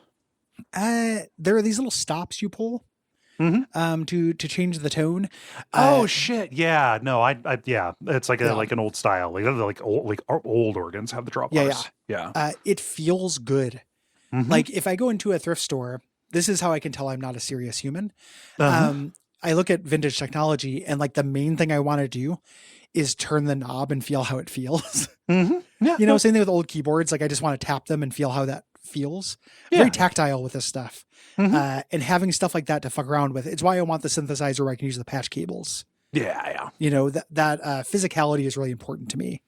There are these little stops you pull to change the tone. Oh shit! Yeah, no, I yeah, it's like like an old style, like old organs have the drawbars. Yeah. It feels good. Like if I go into a thrift store, this is how I can tell I'm not a serious human. I look at vintage technology, and like the main thing I want to do is turn the knob and feel how it feels. Yeah, same thing with old keyboards. Like I just want to tap them and feel how that feels. Very tactile with this stuff. And having stuff like that to fuck around with. It's why I want the synthesizer where I can use the patch cables. Yeah. That physicality is really important to me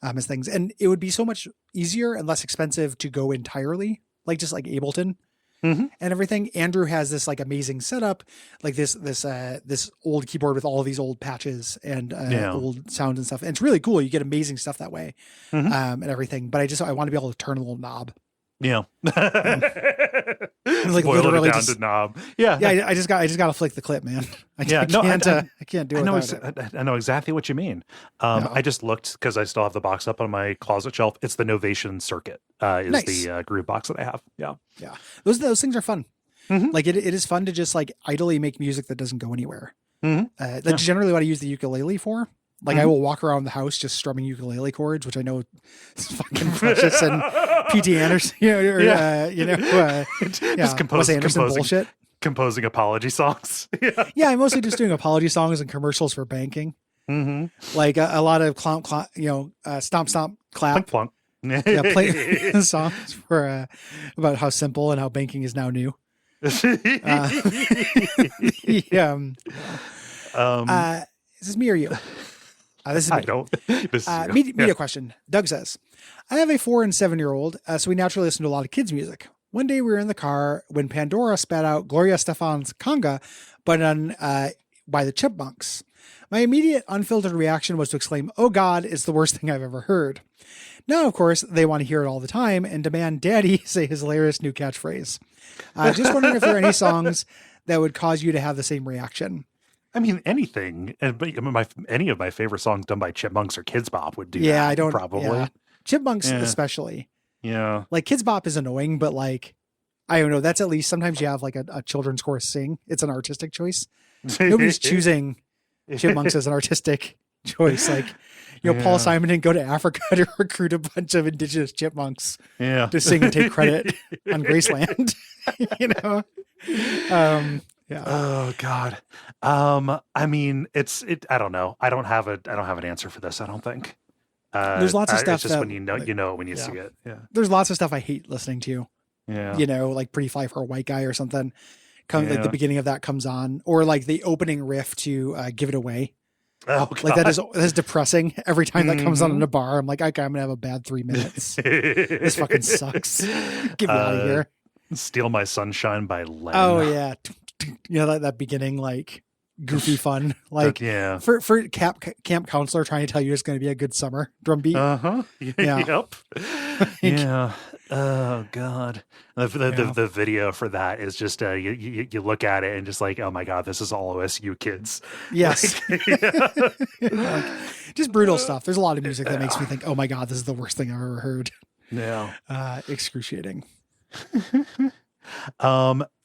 as things. And it would be so much easier and less expensive to go entirely, like just like Ableton and everything. Andrew has this like amazing setup, like this old keyboard with all of these old patches and old sounds and stuff. And it's really cool. You get amazing stuff that way and everything. But I want to be able to turn a little knob. Yeah. Like boil literally it down to knob. Yeah. I just got to flick the clip, man. I can't do it. I know exactly what you mean. I just looked because I still have the box up on my closet shelf. It's the Novation Circuit is nice. The groove box that I have. Yeah. Those things are fun. Like it is fun to just like idly make music that doesn't go anywhere. That's generally what I use the ukulele for. Like I will walk around the house just strumming ukulele chords, which I know is fucking precious, and P.T. Anderson, just composing bullshit. Composing apology songs. I'm mostly just doing apology songs and commercials for banking. Like a lot of stomp, stomp, clap. Plunk, plunk. Play songs for about how simple and how banking is now new. Is this me or you? This is me. I don't. Media question. Doug says, I have a 4 and 7-year-old, so we naturally listen to a lot of kids' music. One day we were in the car when Pandora spat out Gloria Estefan's Conga, but done by the Chipmunks. My immediate unfiltered reaction was to exclaim, "Oh God, it's the worst thing I've ever heard." Now, of course, they want to hear it all the time and demand Daddy say his hilarious new catchphrase. Just wondering if there are any songs that would cause you to have the same reaction. I mean, anything. Any of my favorite songs done by Chipmunks or Kids Bop would do that. Yeah, I don't. Probably. Yeah. Chipmunks especially. Yeah. Like Kids Bop is annoying, but like, I don't know. That's at least sometimes you have like a children's chorus sing. It's an artistic choice. Nobody's choosing Chipmunks as an artistic choice. Like, Paul Simon didn't go to Africa to recruit a bunch of indigenous chipmunks to sing and take credit on Graceland. Yeah. Oh God. I mean, I don't know. I don't have an answer for this. I don't think. There's lots of stuff. It's just when you know when you see it. Yeah. There's lots of stuff I hate listening to. Yeah. You know, like Pretty Fly for a White Guy or something. Like Yeah. the beginning of that comes on, or like the opening riff to Give It Away. Oh, God. Like that is depressing every time that comes on in a bar. I'm like, okay, I'm gonna have a bad 3 minutes. This fucking sucks. Get me out of here. Steal My Sunshine by Len. Oh yeah. You know, that beginning, like goofy fun, like yeah. for camp counselor trying to tell you it's going to be a good summer drum beat. Uh-huh. Yeah. Yep. Yeah. Oh God. The video for that is just you look at it and just like, oh my God, this is all OSU kids. Yes. Like, Like, just brutal stuff. There's a lot of music that makes me think, oh my God, this is the worst thing I've ever heard. Yeah. Excruciating.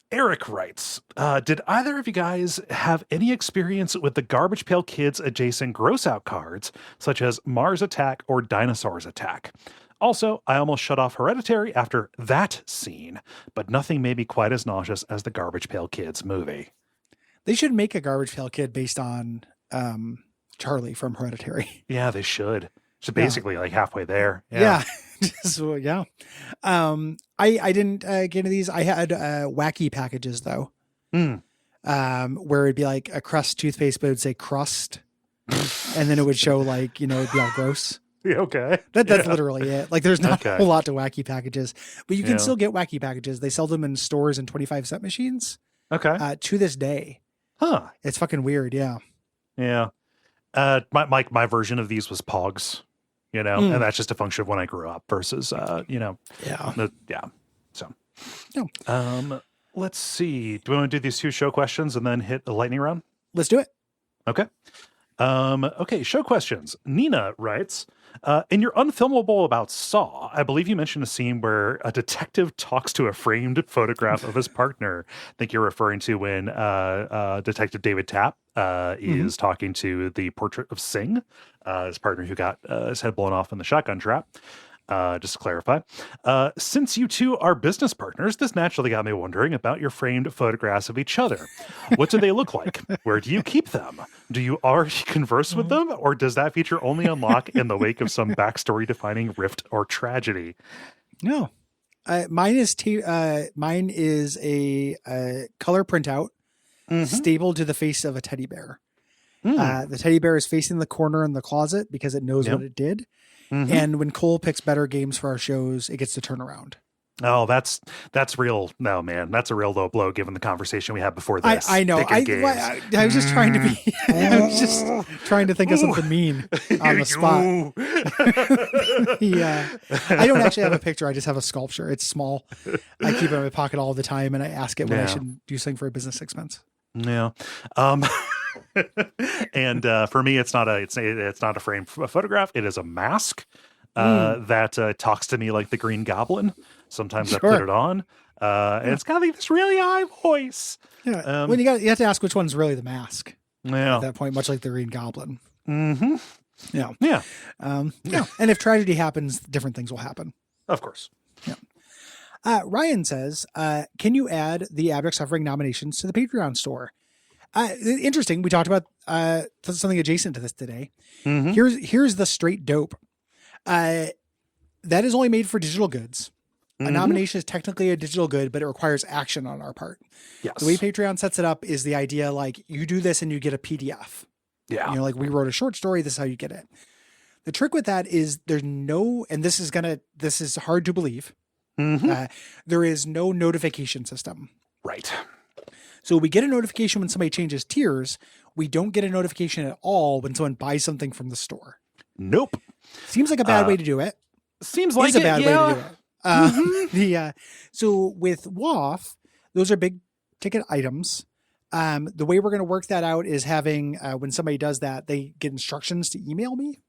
Eric writes, did either of you guys have any experience with the Garbage Pail Kids adjacent gross out cards, such as Mars Attack or Dinosaurs Attack? Also, I almost shut off Hereditary after that scene, but nothing made me quite as nauseous as the Garbage Pail Kids movie. They should make a Garbage Pail Kid based on Charlie from Hereditary. Yeah, they should. So basically like halfway there. Yeah. So, yeah. I didn't get into these. I had wacky packages though. Where it'd be like a Crust toothpaste, but it would say crust. And then it would show like, you know, it'd be all gross. Yeah, okay. That's literally it. Like there's not a whole lot to wacky packages, but you can still get wacky packages. They sell them in stores and 25-cent machines. Okay. To this day. Huh. It's fucking weird. Yeah. Yeah. My version of these was Pogs, you know, and that's just a function of when I grew up versus, you know. Yeah. So, no. Let's see. Do we want to do these 2 show questions and then hit the lightning round? Let's do it. Okay. Okay, show questions. Nina writes, in your Unfilmable about Saw, I believe you mentioned a scene where a detective talks to a framed photograph of his partner. I think you're referring to when Detective David Tapp is talking to the portrait of Singh, his partner who got his head blown off in the shotgun trap. Just to clarify, since you two are business partners, this naturally got me wondering about your framed photographs of each other. What do they look like? Where do you keep them? Do you already converse with them? Or does that feature only unlock in the wake of some backstory defining rift or tragedy? No. Mine is a color printout stapled to the face of a teddy bear. The teddy bear is facing the corner in the closet because it knows what it did. And when Cole picks better games for our shows, it gets to turn around. Oh, that's real. No, man, that's a real low blow given the conversation we had before this. I know. I was just trying to be, I was just trying to think of something mean on the spot. Yeah. I don't actually have a picture. I just have a sculpture. It's small. I keep it in my pocket all the time. And I ask it when I should do something for a business expense. Yeah. And for me, it's not a framed photograph. It is a mask that talks to me like the Green Goblin. Sometimes I put it on, and it's got like this really high voice. Yeah. When you have to ask which one's really the mask. Yeah. At that point, much like the Green Goblin. Mm-hmm. Yeah. Yeah. Yeah. And if tragedy happens, different things will happen. Of course. Yeah. Ryan says, can you add the Abject Suffering nominations to the Patreon store? Interesting. We talked about something adjacent to this today. Here's the straight dope. That is only made for digital goods. A nomination is technically a digital good, but it requires action on our part. Yes. The way Patreon sets it up is the idea like you do this and you get a PDF. Yeah. You know, like we wrote a short story. This is how you get it. The trick with that is there's no, and this is hard to believe. There is no notification system. Right. So we get a notification when somebody changes tiers. We don't get a notification at all when someone buys something from the store. Nope. Seems like a bad way to do it. Seems like a bad way to do it. So with WAF, those are big ticket items. The way we're going to work that out is having, when somebody does that, they get instructions to email me.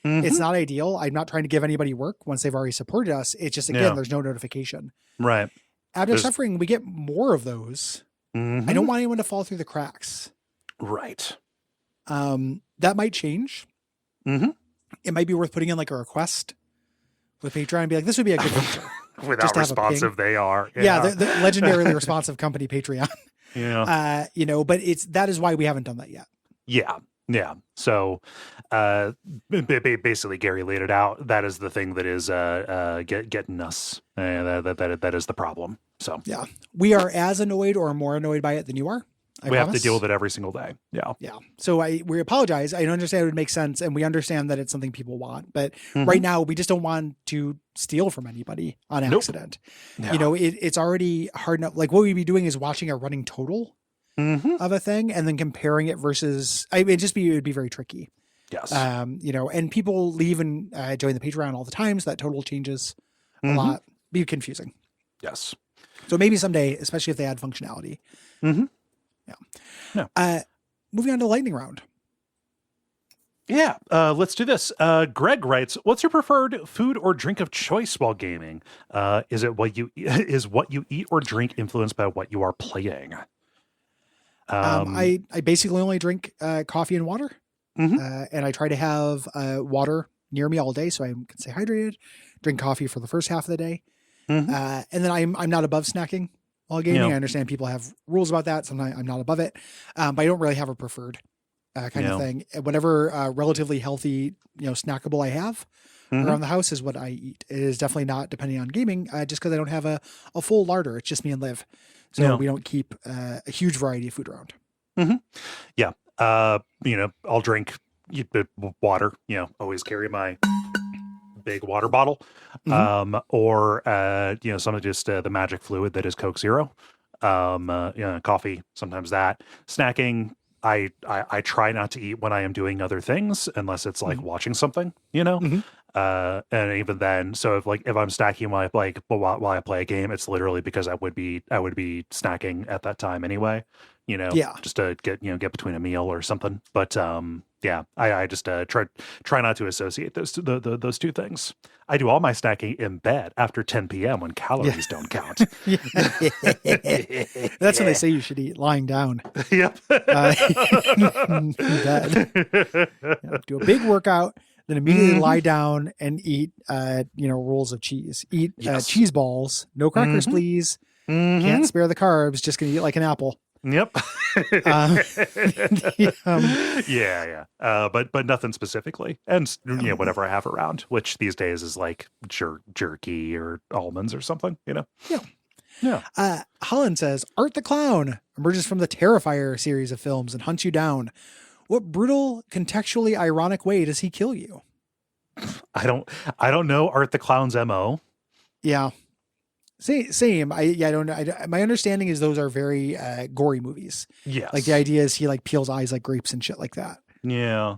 It's not ideal. I'm not trying to give anybody work once they've already supported us. It's just, again, there's no notification. Right. Abject Suffering, we get more of those. I don't want anyone to fall through the cracks. Right. That might change. It might be worth putting in like a request with Patreon and be like, this would be a good feature. With how responsive they are. Yeah, the legendarily responsive company Patreon. Yeah. But that is why we haven't done that yet. Yeah. Yeah. So, basically, Gary laid it out. That is the thing that is getting us. That is the problem. So, Yeah, we are as annoyed or more annoyed by it than you are. we have to deal with it every single day. Yeah. Yeah. So we apologize. I understand it would make sense, and we understand that it's something people want, but Mhm. right now we just don't want to steal from anybody on Nope. accident. Yeah. You know, it's already hard enough. Like what we'd be doing is watching a running total Mhm. of a thing and then comparing it versus. It would be very tricky. Yes. You know, and people leave and join the Patreon all the time, so that total changes a Mhm. lot. Be confusing. Yes. So maybe someday, especially if they add functionality. Mm-hmm. Yeah. No. Moving on to the lightning round. Yeah, let's do this. Greg writes, "What's your preferred food or drink of choice while gaming? Is what you eat or drink influenced by what you are playing?" I basically only drink coffee and water, Mhm. and I try to have water near me all day so I can stay hydrated. Drink coffee for the first half of the day, Mhm. and then I'm not above snacking while gaming. Yeah. I understand people have rules about that. Sometimes I'm not above it, but I don't really have a preferred kind Yeah. of thing. Whatever relatively healthy, snackable I have Mhm. around the house is what I eat. It is definitely not depending on gaming, just because I don't have a full larder. It's just me and Liv. So Yeah. we don't keep a huge variety of food around. Yeah. I'll drink water. Always carry my big water bottle, or something just the magic fluid that is Coke Zero. Coffee, sometimes that. Snacking, I try not to eat when I am doing other things unless it's like watching something, Mhm. and even then, so if I'm snacking while I play a game, it's literally because I would be snacking at that time anyway, Yeah. just to get between a meal or something. But yeah, I just try not to associate those those two things. I do all my snacking in bed after 10 p.m. when calories don't count. That's when they say you should eat lying down. Yep. In bed. Yeah, do a big workout, then immediately lie down and eat, rolls of cheese. Eat Yes. cheese balls. No crackers, please. Can't spare the carbs. Just gonna eat like an apple. Yep. Yeah. But nothing specifically, and whatever I have around, which these days is like jerky or almonds or something. Yeah. Holland says, Art the Clown emerges from the Terrifier series of films and hunts you down. What brutal, contextually ironic way does he kill you? I don't know Art the Clown's MO. Yeah. Same. I don't know. My understanding is those are very gory movies. Yes. Like the idea is he like peels eyes like grapes and shit like that. Yeah.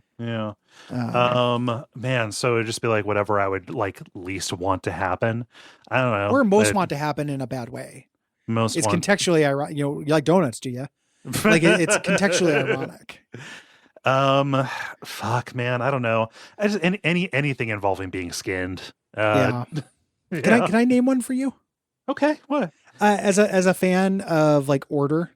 Man, so it'd just be like whatever I would like least want to happen. I don't know. Or most want to happen in a bad way. It's contextually ironic. You like donuts, do you? Like it's contextually ironic. Fuck, man. I don't know. I just anything involving being skinned. Yeah. Yeah. Can I name one for you? Okay. What? As a fan of like order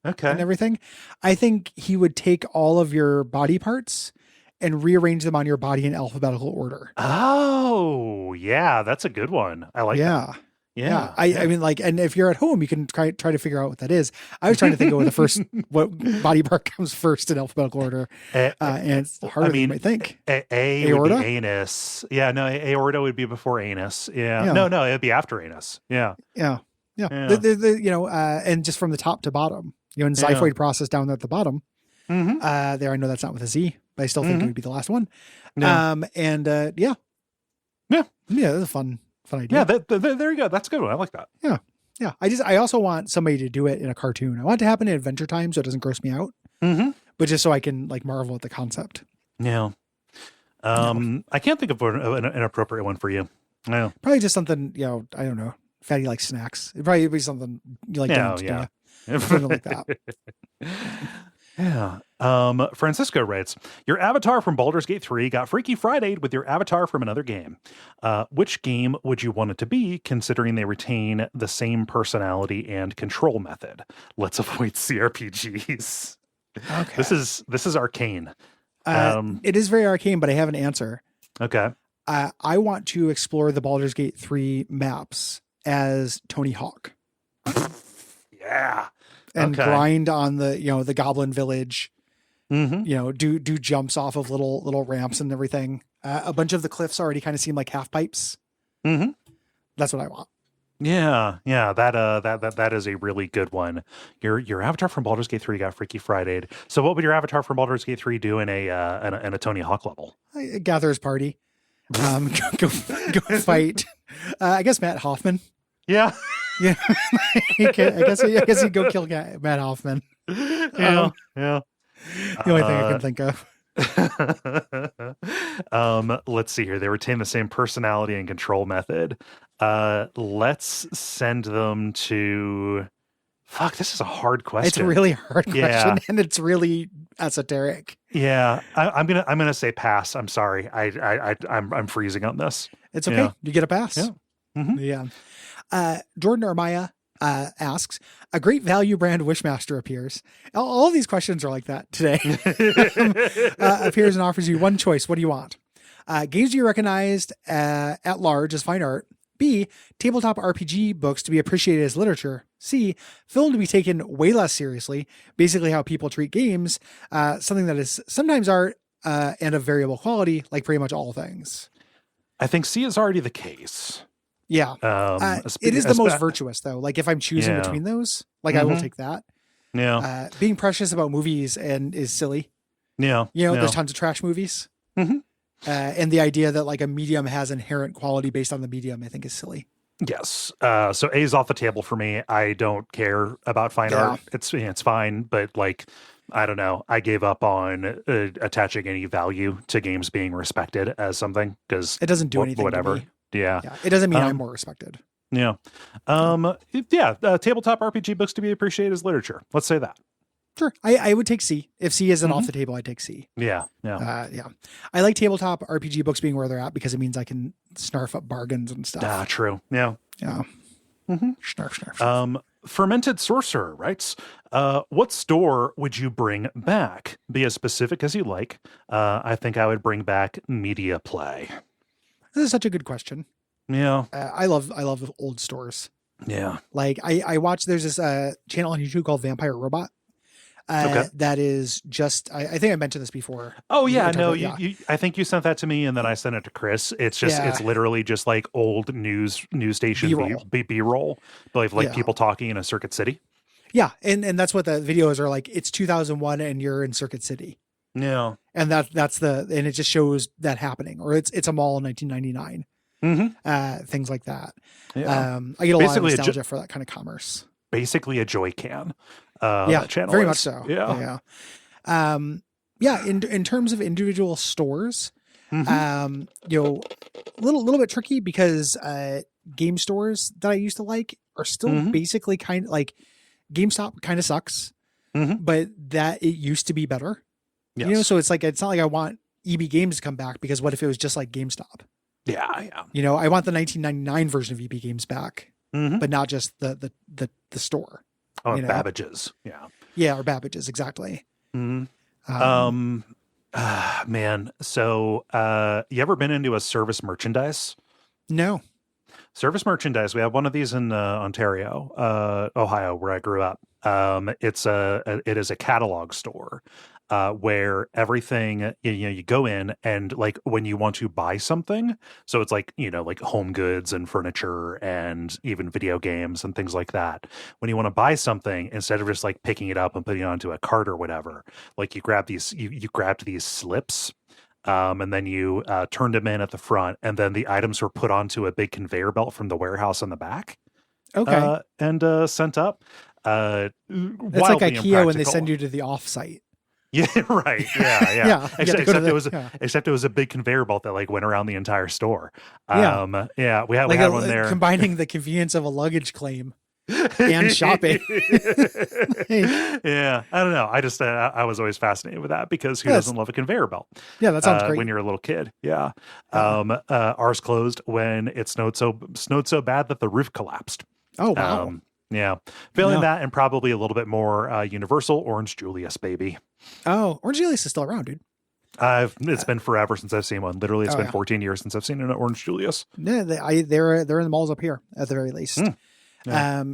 Okay. and everything, I think he would take all of your body parts and rearrange them on your body in alphabetical order. Oh, yeah, that's a good one. I like that. Yeah. I mean, like, and if you're at home, you can try to figure out what that is. I was trying to think of what body part comes first in alphabetical order, and it's harder than you might think. Aorta would be anus. Yeah, no, aorta would be before anus. Yeah. No, it'd be after anus. Yeah. Yeah. And just from the top to bottom, in xiphoid process down there at the bottom. There, I know that's not with a Z, but I still think it would be the last one. No. Yeah, that's a fun idea. Yeah, there you go. That's a good one. I like that. Yeah. I also want somebody to do it in a cartoon. I want it to happen in Adventure Time so it doesn't gross me out. But just so I can like marvel at the concept. Yeah. I can't think of an appropriate one for you. No. Probably just something, I don't know. Fatty like snacks. It'd probably be something you like. Yeah. Something like that. Yeah. Francisco writes, your avatar from Baldur's Gate 3 got Freaky Friday'd with your avatar from another game. Which game would you want it to be, considering they retain the same personality and control method? Let's avoid CRPGs. Okay. This is arcane. It is very arcane, but I have an answer. Okay. I want to explore the Baldur's Gate 3 maps as Tony Hawk. Yeah. And grind on the Goblin Village Do jumps off of little ramps and everything. A bunch of the cliffs already kind of seem like half pipes. That's what I want. Yeah, that is a really good one. Your avatar from Baldur's Gate 3 got Freaky Friday'd. So what would your avatar from Baldur's Gate 3 do in a Tony Hawk level? Gatherer's party. Go fight. I guess Matt Hoffman. Yeah. Yeah. I guess he'd go kill Matt Hoffman. Yeah. The only thing I can think of. Let's see here. They retain the same personality and control method. Let's send them to. Fuck, this is a hard question. It's a really hard question, and it's really esoteric. Yeah, I'm gonna say pass. I'm sorry. I'm freezing on this. It's okay. Yeah. You get a pass. Yeah. Jordan Armaya asks, a great value brand Wishmaster appears. All of these questions are like that today. Appears and offers you one choice. What do you want? Games to be recognized at large as fine art. B, tabletop RPG books to be appreciated as literature. C, film to be taken way less seriously. Basically how people treat games. Something that is sometimes art and of variable quality, like pretty much all things. I think C is already the case. Yeah. It is the most virtuous, though. Like, if I'm choosing between those, like, I will take that. Yeah. Being precious about movies is silly. Yeah. There's tons of trash movies. And the idea that, like, a medium has inherent quality based on the medium, I think is silly. Yes. So A is off the table for me. I don't care about fine art. It's fine, but, like, I don't know. I gave up on attaching any value to games being respected as something because it doesn't do anything. Whatever. To me. Yeah. It doesn't mean I'm more respected. Yeah. Tabletop RPG books to be appreciated as literature. Let's say that. Sure. I would take C. If C isn't off the table, I'd take C. Yeah. I like tabletop RPG books being where they're at because it means I can snarf up bargains and stuff. True. Yeah. Yeah. Snarf. Fermented Sorcerer writes, what store would you bring back? Be as specific as you like. I think I would bring back Media Play. This is such a good question. Yeah. I love old stores. Yeah. Like I watch, there's this channel on YouTube called Vampire Robot. That is just, I think I mentioned this before. Oh yeah. No, you I think you sent that to me and then I sent it to Chris. It's just, it's literally just like old news station B-roll, like people talking in a Circuit City. Yeah. And that's what the videos are like. It's 2001 and you're in Circuit City. Yeah. And that's and it just shows that happening, or it's a mall in 1999. Things like that. Yeah. I get a lot of nostalgia for that kind of commerce. Basically a Joy Can. Channel very much so. Yeah. In terms of individual stores, little bit tricky because game stores that I used to like are still basically kind of like GameStop kind of sucks, but that it used to be better. Yes. So it's not like I want EB Games to come back because what if it was just like GameStop? Yeah. I want the 1999 version of EB Games back, but not just the store. Oh, Babbage's. Yeah. Yeah, or Babbage's, exactly. Man. So you ever been into a service merchandise? No. Service merchandise. We have one of these in Ontario, Ohio, where I grew up. It is a catalog store. Where everything, you go in and like when you want to buy something, so it's like, like home goods and furniture and even video games and things like that. When you want to buy something, instead of just like picking it up and putting it onto a cart or whatever, like you grabbed these slips, and then you turned them in at the front, and then the items were put onto a big conveyor belt from the warehouse in the back. Okay. And sent up. It's like IKEA when they send you to the offsite. Yeah, right. Yeah. Except it was a big conveyor belt that like went around the entire store. We had one there combining the convenience of a luggage claim and shopping. Yeah, I don't know. I just I was always fascinated with that because who doesn't love a conveyor belt? Yeah, that sounds great when you're a little kid. Yeah. Ours closed when it snowed so bad that the roof collapsed. Oh wow. Yeah. Failing that and probably a little bit more Universal Orange Julius, baby. Oh, Orange Julius is still around, dude. It's been forever since I've seen one. Literally, it's been 14 years since I've seen an Orange Julius. Yeah, they're in the malls up here at the very least. Yeah.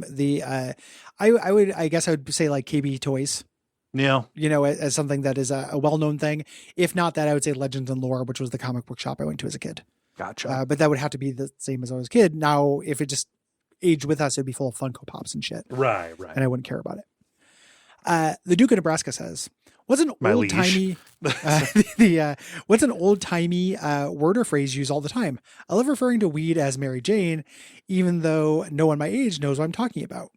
I would say like KB Toys Yeah. As something that is a well-known thing. If not that, I would say Legends and Lore, which was the comic book shop I went to as a kid. Gotcha. But that would have to be the same as I was a kid. Now, if it just aged with us, it'd be full of Funko Pops and shit. Right. And I wouldn't care about it. The Duke of Nebraska says, what's an old-timey what's an old-timey word or phrase used all the time? I love referring to weed as Mary Jane, even though no one my age knows what I'm talking about.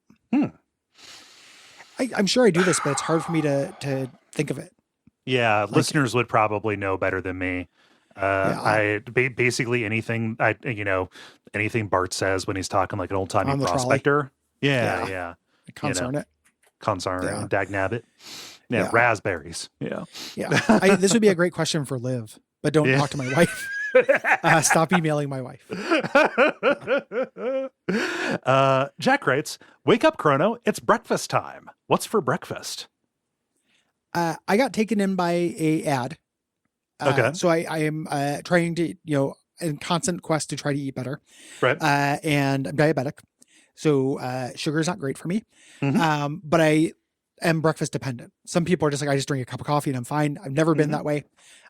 I'm sure I do this, but it's hard for me to think of it. Yeah, listeners would probably know better than me. Basically anything anything Bart says when he's talking like an old timey prospector. Yeah. Consarn Consarn, Dagnabbit. Yeah, raspberries. Yeah. This would be a great question for Liv, but don't talk to my wife. Stop emailing my wife. Jack writes, "Wake up, Chrono. It's breakfast time. What's for breakfast?" I got taken in by a ad. Okay. So I am trying to, in constant quest to try to eat better. Right. And I'm diabetic. So sugar is not great for me. But I am breakfast dependent. Some people are just like, I just drink a cup of coffee and I'm fine. I've never been that way.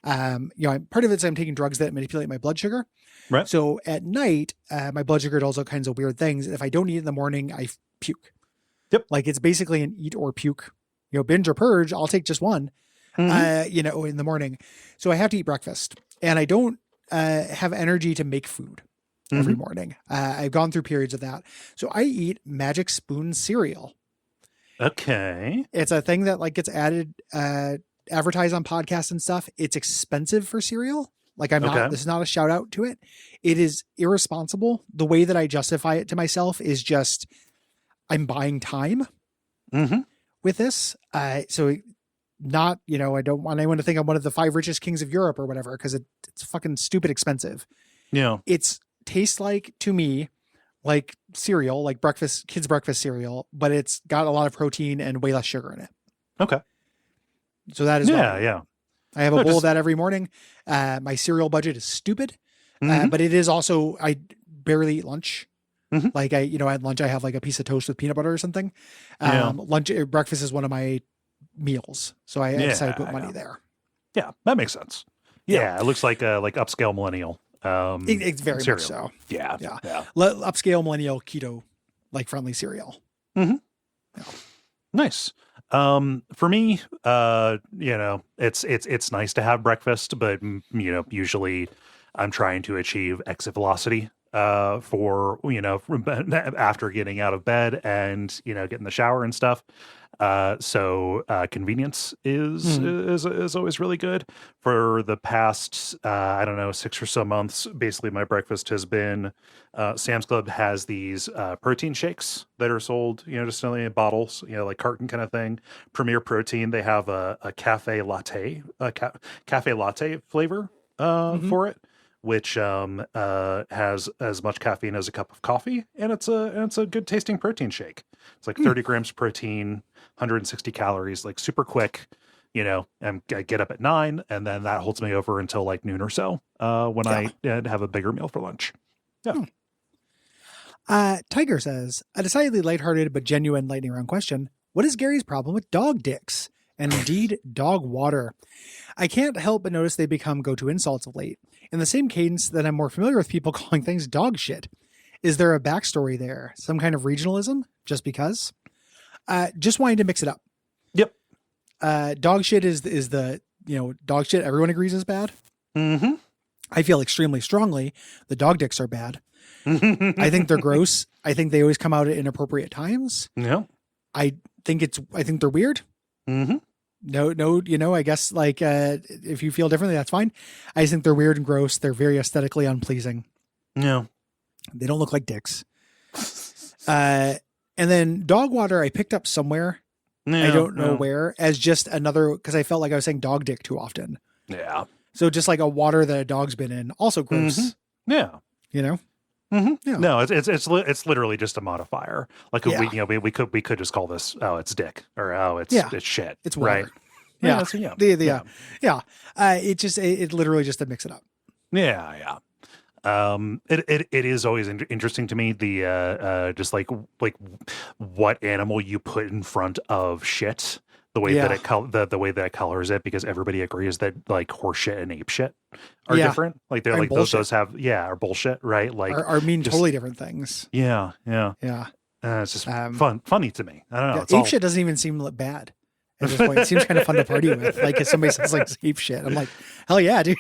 Part of it's I'm taking drugs that manipulate my blood sugar. Right. So at night, my blood sugar does all kinds of weird things. If I don't eat in the morning, I puke. Yep. Like it's basically an eat or puke, binge or purge. I'll take just one, in the morning. So I have to eat breakfast and I don't have energy to make food every morning. I've gone through periods of that. So I eat Magic Spoon cereal. Okay. It's a thing that like gets added, advertised on podcasts and stuff. It's expensive for cereal. Like this is not a shout out to it. It is irresponsible. The way that I justify it to myself is just, I'm buying time with this. So not, I don't want anyone to think I'm one of the 5 richest kings of Europe or whatever, because it's fucking stupid expensive. Yeah. It's tastes like, to me, like cereal, like kids breakfast cereal, but it's got a lot of protein and way less sugar in it. Okay. So that is yeah. I have a bowl of that every morning. My cereal budget is stupid, but it is also, I barely eat lunch. Like at lunch, I have like a piece of toast with peanut butter or something. Breakfast is one of my meals. So I decided to put money there. Yeah, that makes sense. Yeah. It looks like upscale millennial. It's very cereal. much so. Yeah. Upscale millennial keto, like friendly cereal. Nice. For me, it's nice to have breakfast, but usually I'm trying to achieve exit velocity, for, after getting out of bed and, getting the shower and stuff. So convenience is always really good. For the past, 6 or so months, basically my breakfast has been, Sam's Club has these protein shakes that are sold, just only in bottles, like carton kind of thing. Premier Protein, they have a cafe latte flavor for it, which has as much caffeine as a cup of coffee, and it's a good tasting protein shake. It's like 30 grams of protein, 160 calories, like super quick, and I get up at 9, and then that holds me over until like noon or so, when I have a bigger meal for lunch. Yeah. Tiger says, a decidedly lighthearted but genuine lightning round question. What is Gary's problem with dog dicks? And indeed, dog water. I can't help but notice they become go-to insults of late. In the same cadence that I'm more familiar with people calling things dog shit. Is there a backstory there? Some kind of regionalism? Just because? Just wanting to mix it up. Yep. Dog shit is the, dog shit everyone agrees is bad. I feel extremely strongly the dog dicks are bad. I think they're gross. I think they always come out at inappropriate times. Yeah. I think they're weird. No, I guess if you feel differently, that's fine. I just think they're weird and gross. They're very aesthetically unpleasing. Yeah. They don't look like dicks. And then dog water, I picked up somewhere. I don't know where, as just another, because I felt like I was saying dog dick too often. Yeah. So just like a water that a dog's been in, also gross. Yeah. Yeah. No, it's literally just a modifier. Like we could just call this, oh, it's dick, or oh, it's shit. It's water. Right. Yeah. It literally just to mix it up. Yeah. It is always interesting to me, the just like what animal you put in front of shit The way Yeah. that the way that it colors it, because everybody agrees that like horseshit and apeshit are Yeah. different. Like they're And like those have are bullshit, right? Like are mean just totally different things. yeah. Yeah. It's just funny to me. I don't know. Yeah, It's ape all shit doesn't even seem bad at this point. It seems kind of fun to party with. Like if somebody says like ape shit, I'm like, hell yeah, dude.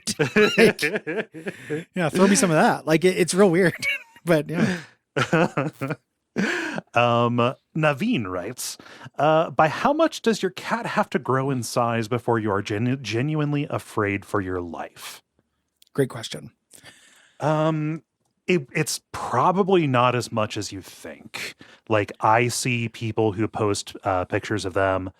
Like, yeah, throw me some of that. Like it's real weird, but yeah. Naveen writes, by how much does your cat have to grow in size before you are genuinely afraid for your life? Great question. It's probably not as much as you think. Like I see people who post pictures of them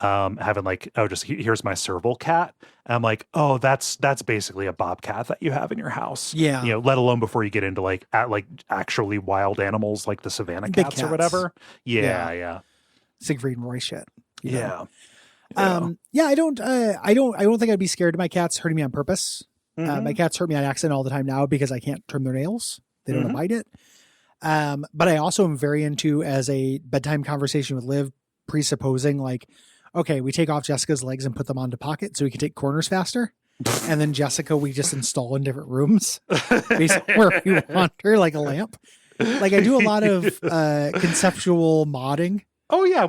having like, oh, just here's my serval cat. And I'm like, oh, that's basically a bobcat that you have in your house. Yeah. You know, let alone before you get into like actually wild animals like the Savannah cats or whatever. Yeah. Siegfried and Roy shit. Yeah. I don't think I'd be scared of my cats hurting me on purpose. Mm-hmm. My cats hurt me on accident all the time now because I can't trim their nails. They don't bite it. But I also am very into, as a bedtime conversation with Liv, presupposing like, okay, we take off Jessica's legs and put them onto Pocket so we can take corners faster. And then Jessica, we just install in different rooms basically where we want her, like a lamp. Like I do a lot of conceptual modding. Oh yeah,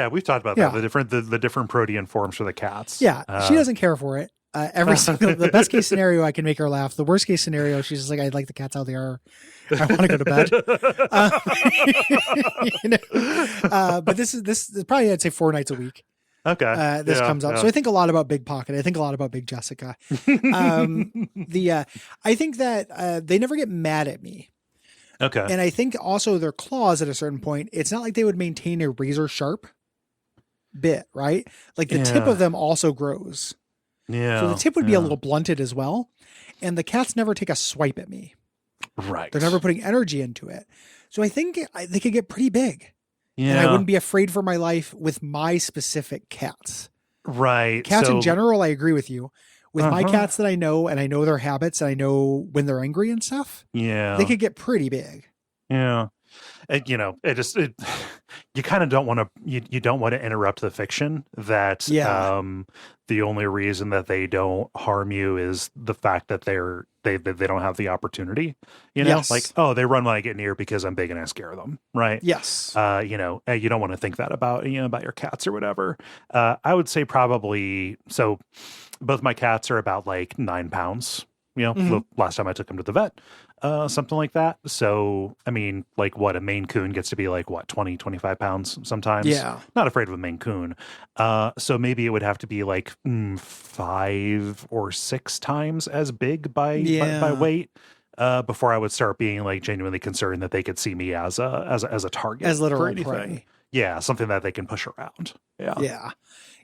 we've talked about that. The different protean forms for the cats. Yeah, she doesn't care for it. The best case scenario, I can make her laugh. The worst case scenario, she's just like, I like the cats how they are. I want to go to bed. But this is probably, I'd say 4 nights a week. Okay. This comes up. So I think a lot about Big Pocket. I think a lot about Big Jessica. I think that they never get mad at me. Okay. And I think also their claws at a certain point, it's not like they would maintain a razor sharp bit, right? Like the tip of them also grows. Yeah. So the tip would be a little blunted as well. And the cats never take a swipe at me. Right. They're never putting energy into it. So I think they could get pretty big. Yeah. And I wouldn't be afraid for my life with my specific cats. Right. Cats in general, I agree with you. With my cats that I know, and I know their habits, and I know when they're angry and stuff. Yeah. They could get pretty big. Yeah. You kind of don't want to, you don't want to interrupt the fiction that, the only reason that they don't harm you is the fact that they don't have the opportunity, Yes. like, oh, they run when I get near because I'm big and I scare them. Right. Yes. You don't want to think that about your cats or whatever. I would say probably, so both my cats are about like 9 pounds, the last time I took them to the vet. Something like that. So, I mean, like what a Maine Coon gets to be like, 20, 25 pounds sometimes. Yeah. Not afraid of a Maine Coon. So maybe it would have to be like 5 or 6 times as big by weight. Before I would start being like genuinely concerned that they could see me as a target. As literal for anything. prey. Yeah. Something that they can push around. Yeah. Yeah.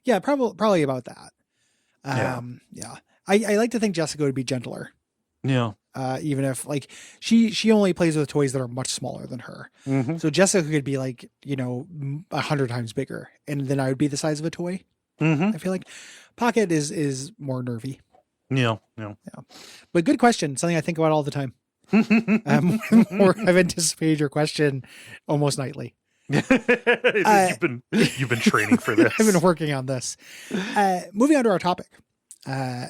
Yeah. Probably about that. Yeah. I like to think Jessica would be gentler. Yeah. Even if like she only plays with toys that are much smaller than her. Mm-hmm. So Jessica could be like, 100 times bigger, and then I would be the size of a toy. Mm-hmm. I feel like Pocket is more nervy. Yeah. But good question. Something I think about all the time. I've anticipated your question almost nightly. You've been training for this. I've been working on this. Moving on to our topic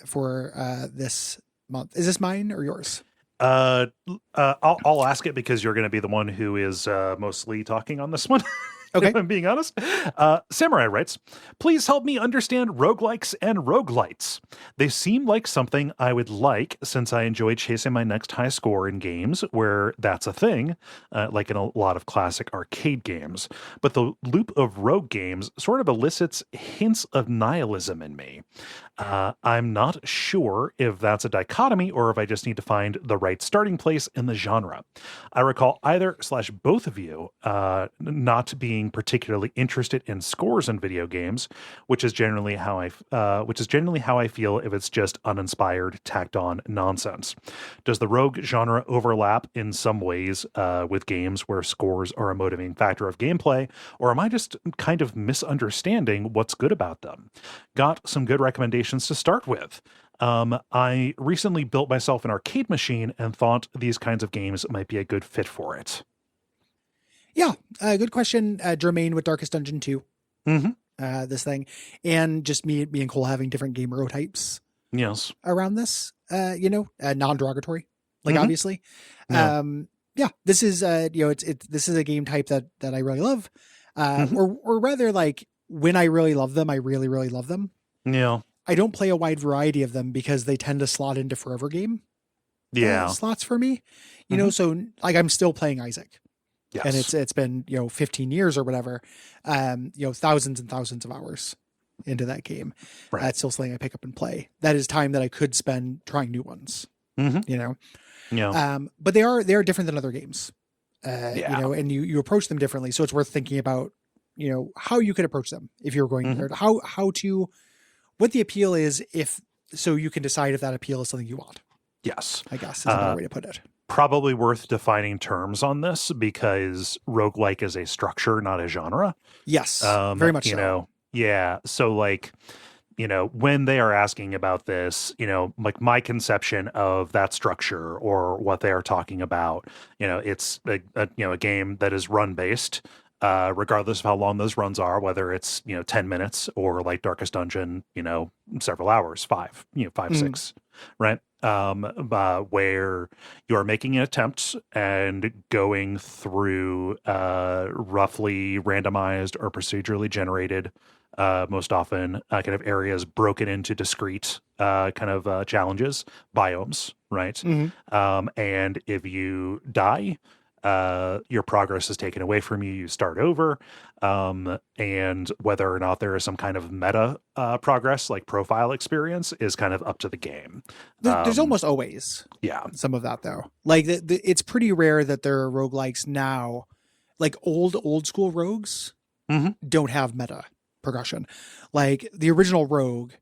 for this month. Is this mine or yours? I'll ask it because you're going to be the one who is mostly talking on this one. Okay. If I'm being honest. Samurai writes, please help me understand roguelikes and roguelites. They seem like something I would like since I enjoy chasing my next high score in games where that's a thing, like in a lot of classic arcade games. But the loop of rogue games sort of elicits hints of nihilism in me. I'm not sure if that's a dichotomy or if I just need to find the right starting place in the genre. I recall either/both of you not being particularly interested in scores in video games, which is generally how I feel if it's just uninspired, tacked on nonsense. Does the rogue genre overlap in some ways with games where scores are a motivating factor of gameplay, or am I just kind of misunderstanding what's good about them? Got some good recommendations to start with. I recently built myself an arcade machine and thought these kinds of games might be a good fit for it. Yeah, good question. Jermaine with Darkest Dungeon 2. Mm-hmm. this thing, and just me and Cole having different gamer types Yes. around this, non-derogatory, like Mhm. obviously. Yeah. This is, this is a game type that I really love, Mhm. or rather, like, when I really love them, I really, really love them. Yeah. I don't play a wide variety of them because they tend to slot into forever game Yeah. slots for me, Mhm. so like I'm still playing Isaac, and Yes. it's been, 15 years or whatever, thousands and thousands of hours into that game. Right. It's still something I pick up and play. That is time that I could spend trying new ones, Mhm. Yeah. but they are different than other games, Yeah. and you approach them differently. So it's worth thinking about, how you could approach them if you're going, Mhm. or what the appeal is, so you can decide if that appeal is something you want, Yes. I guess, is a better way to put it. Probably worth defining terms on this because roguelike is a structure, not a genre. Yes, very much so. Yeah. So like, when they are asking about this, like my conception of that structure or what they are talking about, it's a game that is run based, regardless of how long those runs are, whether it's, 10 minutes or like Darkest Dungeon, several hours, five, Mm. 6, right? Where you are making an attempt and going through roughly randomized or procedurally generated, most often kind of areas broken into discrete challenges, biomes, right? Mm-hmm. And if you die, your progress is taken away from you. You start over, and whether or not there is some kind of meta progress, like profile experience, is kind of up to the game. There's almost always Yeah. some of that, though. Like, it's pretty rare that there are roguelikes now, like old school rogues Mhm. don't have meta progression. Like the original Rogue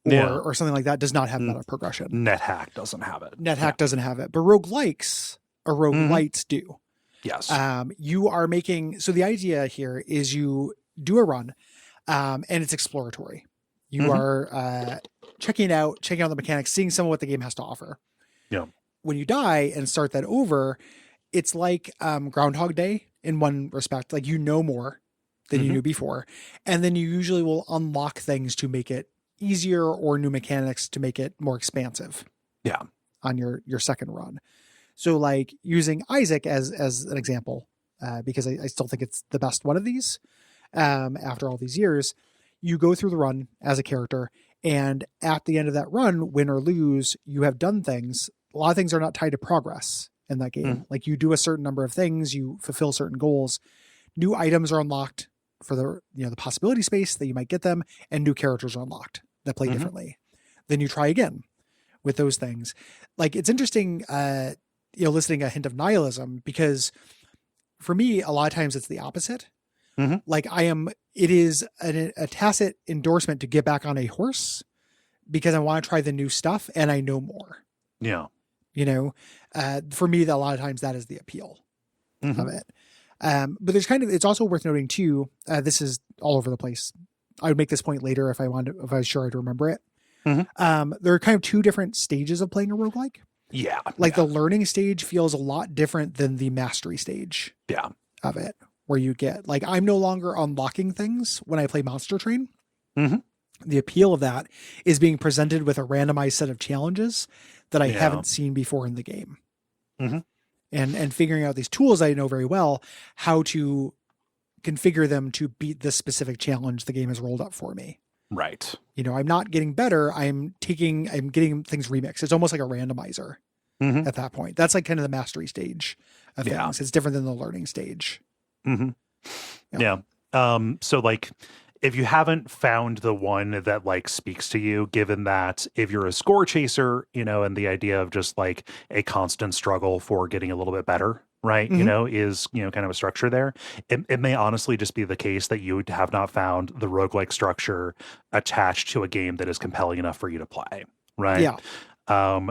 Yeah. or something like that does not have meta progression. NetHack doesn't have it. NetHack doesn't have it, but roguelikes or roguelites do. Yes. You are making, so the idea here is you do a run, and it's exploratory. You are checking out the mechanics, seeing some of what the game has to offer. Yeah. When you die and start that over, it's like Groundhog Day in one respect. Like, more than you knew before, and then you usually will unlock things to make it easier or new mechanics to make it more expansive. Yeah. On your second run. So, like, using Isaac as an example, because I still think it's the best one of these. After all these years, you go through the run as a character, and at the end of that run, win or lose, you have done things. A lot of things are not tied to progress in that game. Like, you do a certain number of things, you fulfill certain goals, new items are unlocked for the possibility space that you might get them, and new characters are unlocked that play differently. Then you try again with those things. Like, it's interesting, listening a hint of nihilism, because for me, a lot of times it's the opposite. Like, it is a tacit endorsement to get back on a horse because I want to try the new stuff and I know more. Yeah. For me, a lot of times that is the appeal of it. But it's also worth noting too, this is all over the place. I would make this point later if I was sure I'd remember it. There are kind of two different stages of playing a roguelike. Yeah. Like, the learning stage feels a lot different than the mastery stage of it, where you get, like, I'm no longer unlocking things when I play Monster Train. The appeal of that is being presented with a randomized set of challenges that I haven't seen before in the game. And figuring out these tools I know very well, how to configure them to beat this specific challenge the game has rolled up for me. Right. I'm not getting better. I'm getting things remixed. It's almost like a randomizer at that point. That's like kind of the mastery stage of things. It's different than the learning stage. Yeah. So, like, if you haven't found the one that like speaks to you, given that if you're a score chaser, and the idea of just like a constant struggle for getting a little bit better, right? Is, kind of a structure there. It may honestly just be the case that you have not found the roguelike structure attached to a game that is compelling enough for you to play. Right. Yeah.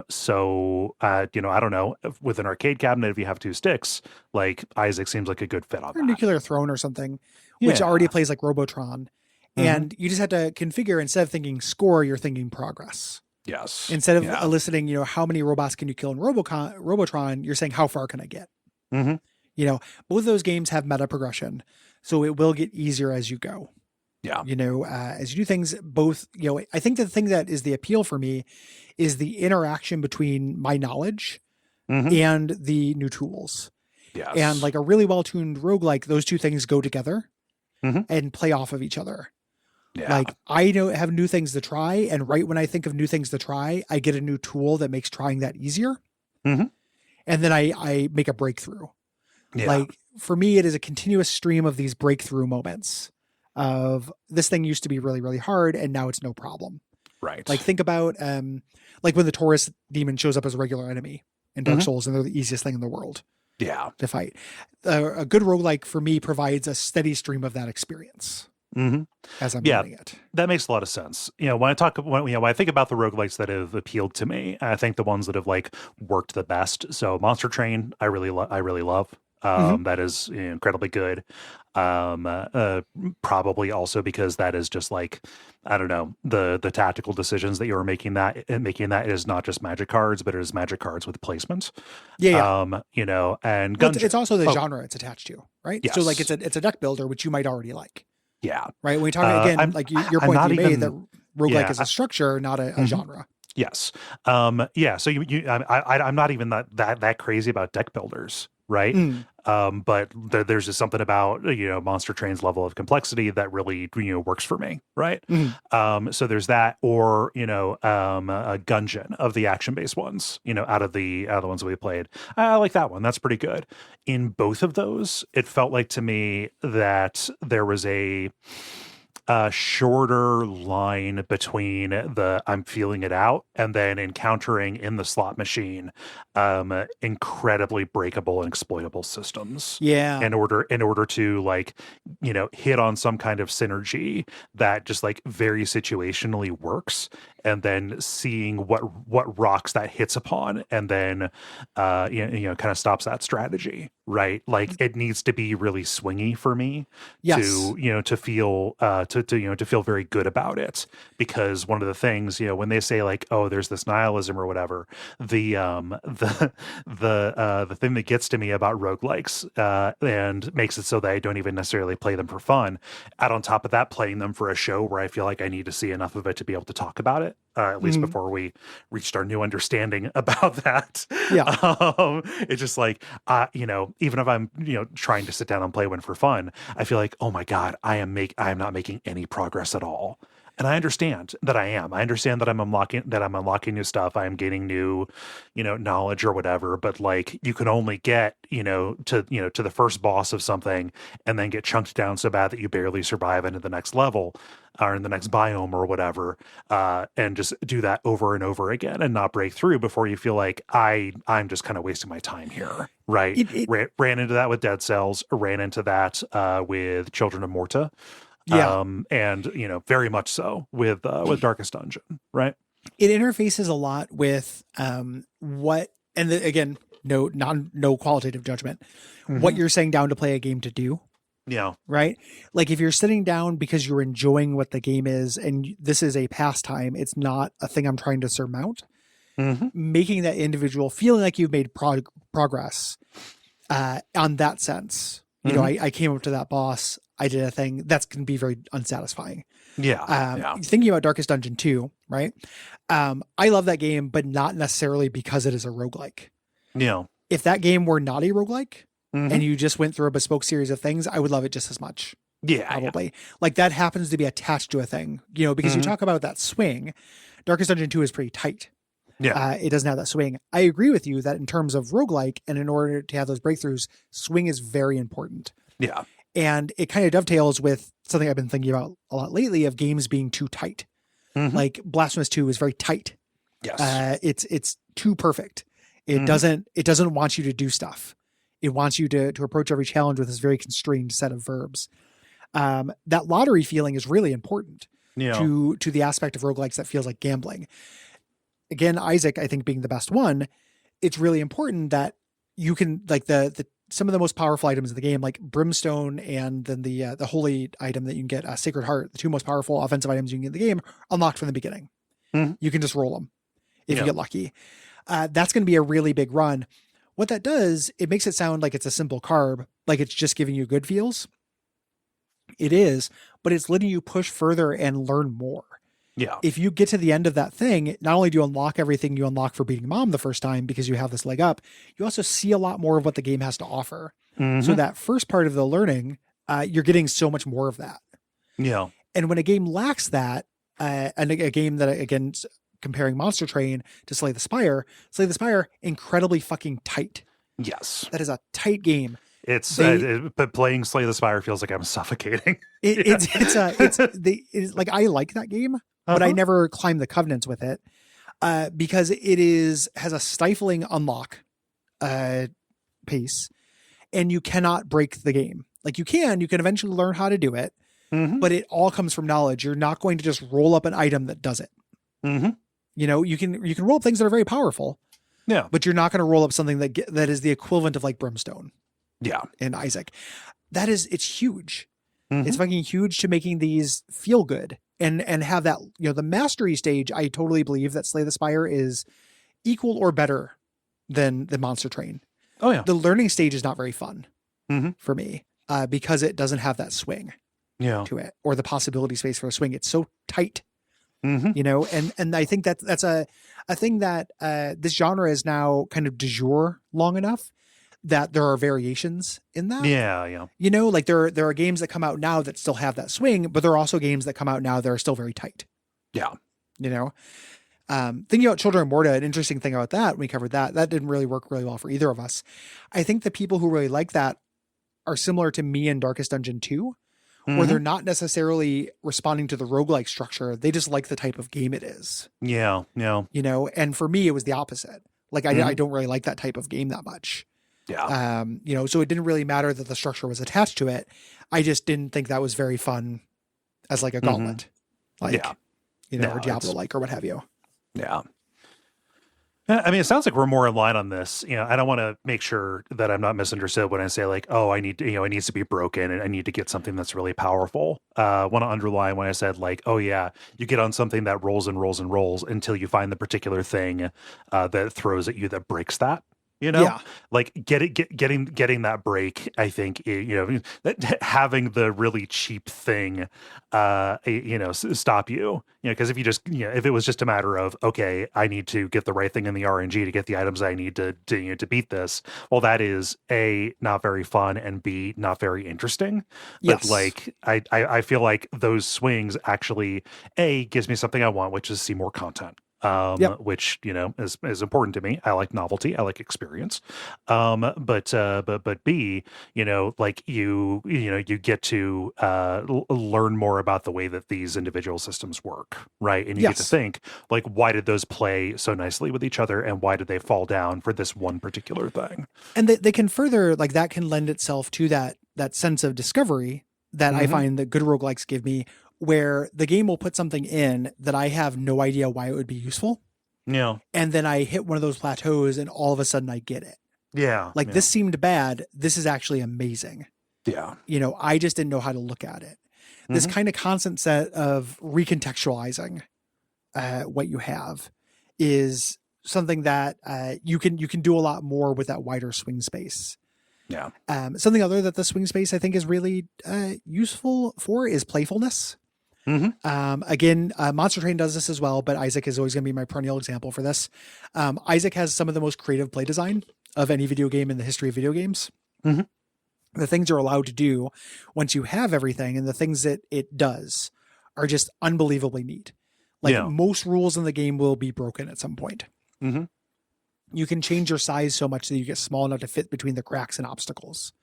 So, I don't know, with an arcade cabinet, if you have two sticks, like Isaac seems like a good fit on Or that. Nuclear Throne or something, which already plays like Robotron. And you just have to configure, instead of thinking score, you're thinking progress. Yes. Instead of eliciting, how many robots can you kill in Robotron, you're saying, how far can I get? Both of those games have meta progression, so it will get easier as you go. Yeah. As you do things both, I think the thing that is the appeal for me is the interaction between my knowledge Mm-hmm. and the new tools. Yes. And like a really well-tuned roguelike, those two things go together Mm-hmm. and play off of each other. Yeah. Like I have new things to try. And right when I think of new things to try, I get a new tool that makes trying that easier. Mm-hmm. And then I make a breakthrough. Yeah. Like for me, it is a continuous stream of these breakthrough moments of this thing used to be really, really hard and now it's no problem. Right. Like think about like when the Taurus demon shows up as a regular enemy in Dark Souls and they're the easiest thing in the world to fight. A good roguelike for me provides a steady stream of that experience as I'm doing it. That makes a lot of sense. When I think about the roguelikes that have appealed to me, I think the ones that have like worked the best. So Monster Train, I really love. That is incredibly good. Probably also because that is just like, I don't know, the tactical decisions that you're making that is not just magic cards, but it is magic cards with placement. Yeah. And Gungeon. It's also the genre it's attached to, right? Yes. So like it's a deck builder, which you might already like. Yeah. Right. When we talk again, like your point you made that roguelike is a structure, not a genre. Yes. Yeah. So I'm not even that crazy about deck builders. Right. But there's just something about, Monster Train's level of complexity that really, works for me. Right. So there's that, or, a Gungeon of the action-based ones, out of the ones that we played. I like that one. That's pretty good. In both of those, it felt like to me that there was a shorter line between the I'm feeling it out and then encountering in the slot machine incredibly breakable and exploitable systems. Yeah. In order to like, hit on some kind of synergy that just like very situationally works, and then seeing what rocks that hits upon, and then kind of stops that strategy. Right. Like it needs to be really swingy for me to feel to feel very good about it, because one of the things, when they say like, oh, there's this nihilism or whatever, the thing that gets to me about roguelikes and makes it so that I don't even necessarily play them for fun, add on top of that playing them for a show where I feel like I need to see enough of it to be able to talk about it, at least before we reached our new understanding about that. It's just like, even if I'm, trying to sit down and play one for fun, I feel like, oh my God, I am not making any progress at all. And I understand that I am. I understand that I'm unlocking new stuff. I am gaining new, knowledge or whatever. But like, you can only get, to the first boss of something, and then get chunked down so bad that you barely survive into the next level or in the next biome or whatever, and just do that over and over again and not break through before you feel like I'm just kind of wasting my time here. Right. Ran into that with Dead Cells, ran into that with Children of Morta. And very much so with Darkest Dungeon, right? It interfaces a lot with again, no qualitative judgment, what you're saying down to play a game to do. Yeah. Right. Like if you're sitting down because you're enjoying what the game is and this is a pastime, it's not a thing I'm trying to surmount. Making that individual feeling like you've made progress on that sense. I came up to that boss. I did a thing that's going to be very unsatisfying. Thinking about Darkest Dungeon 2, right? I love that game, but not necessarily because it is a roguelike. Yeah. If that game were not a roguelike and you just went through a bespoke series of things, I would love it just as much. Yeah. Probably. Yeah. Like that happens to be attached to a thing, because you talk about that swing. Darkest Dungeon 2 is pretty tight. Yeah. It doesn't have that swing. I agree with you that in terms of roguelike and in order to have those breakthroughs, swing is very important. Yeah. And it kind of dovetails with something I've been thinking about a lot lately of games being too tight. Like Blasphemous 2 is very tight. Yes. It's too perfect. It doesn't want you to do stuff. It wants you to approach every challenge with this very constrained set of verbs. That lottery feeling is really important to the aspect of roguelikes that feels like gambling. Again, Isaac, I think being the best one, it's really important that you can like the some of the most powerful items in the game, like Brimstone and then the holy item that you can get, Sacred Heart, the two most powerful offensive items you can get in the game, unlocked from the beginning. You can just roll them if you get lucky. That's going to be a really big run. What that does, it makes it sound like it's a simple carb, like it's just giving you good feels. It is, but it's letting you push further and learn more. Yeah. If you get to the end of that thing, not only do you unlock everything you unlock for beating mom the first time because you have this leg up, you also see a lot more of what the game has to offer. So that first part of the learning, you're getting so much more of that. Yeah. And when a game lacks that, and a game that, again, comparing Monster Train to Slay the Spire, incredibly fucking tight. Yes. That is a tight game. It's but playing Slay the Spire feels like I'm suffocating. It's like, I like that game, but I never climbed the covenants with it, because it has a stifling unlock pace, and you cannot break the game. Like you can eventually learn how to do it, but it all comes from knowledge. You're not going to just roll up an item that does it. You know, you can roll up things that are very powerful. Yeah. But you're not going to roll up something that is the equivalent of like Brimstone. Yeah. And Isaac. It's huge. It's fucking huge to making these feel good and have that, you know, the mastery stage. I totally believe that Slay the Spire is equal or better than the Monster Train. Oh yeah. The learning stage is not very fun for me, because it doesn't have that swing to it, or the possibility space for a swing. It's so tight. You know, and I think that's a thing that this genre is now kind of du jour long enough that there are variations in that. Yeah. You know, like there are games that come out now that still have that swing, but there are also games that come out now that are still very tight. Yeah. You know, thinking about Children of Morta, an interesting thing about that, when we covered that didn't really work really well for either of us. I think the people who really like that are similar to me in Darkest Dungeon 2. Where they're not necessarily responding to the roguelike structure. They just like the type of game it is. Yeah. You know, and for me, it was the opposite. Like, I don't really like that type of game that much. Yeah. You know, so it didn't really matter that the structure was attached to it. I just didn't think that was very fun as like a gauntlet. Like, you know, or Diablo-like or what have you. Yeah. I mean, it sounds like we're more in line on this. You know, I don't want to make sure that I'm not misunderstood when I say like, oh, I need to, you know, it needs to be broken and I need to get something that's really powerful. Want to underline when I said like, oh yeah, you get on something that rolls and rolls and rolls until you find the particular thing that throws at you that breaks that. You know, like getting that break. I think, you know, having the really cheap thing, you know, stop you. You know, because if you just, you know, if it was just a matter of, okay, I need to get the right thing in the RNG to get the items I need to you know, to beat this. Well, that is A, not very fun, and B, not very interesting. But like, I feel like those swings actually gives me something I want, which is see more content. Which, you know, is important to me. I like novelty. I like experience. But B, you know, like you get to learn more about the way that these individual systems work, right? And you get to think like, why did those play so nicely with each other, and why did they fall down for this one particular thing? And they can further, like, that can lend itself to that sense of discovery that I find that good roguelikes give me, where the game will put something in that I have no idea why it would be useful. Yeah. And then I hit one of those plateaus and all of a sudden I get it. Yeah. Like, this seemed bad. This is actually amazing. Yeah. You know, I just didn't know how to look at it. This kind of constant set of recontextualizing what you have is something that you can do a lot more with that wider swing space. Yeah. Something other that the swing space I think is really useful for is playfulness. Again, Monster Train does this as well, but Isaac is always going to be my perennial example for this. Isaac has some of the most creative play design of any video game in the history of video games. The things you're allowed to do once you have everything, and the things that it does, are just unbelievably neat. Like, most rules in the game will be broken at some point. You can change your size so much that you get small enough to fit between the cracks and obstacles,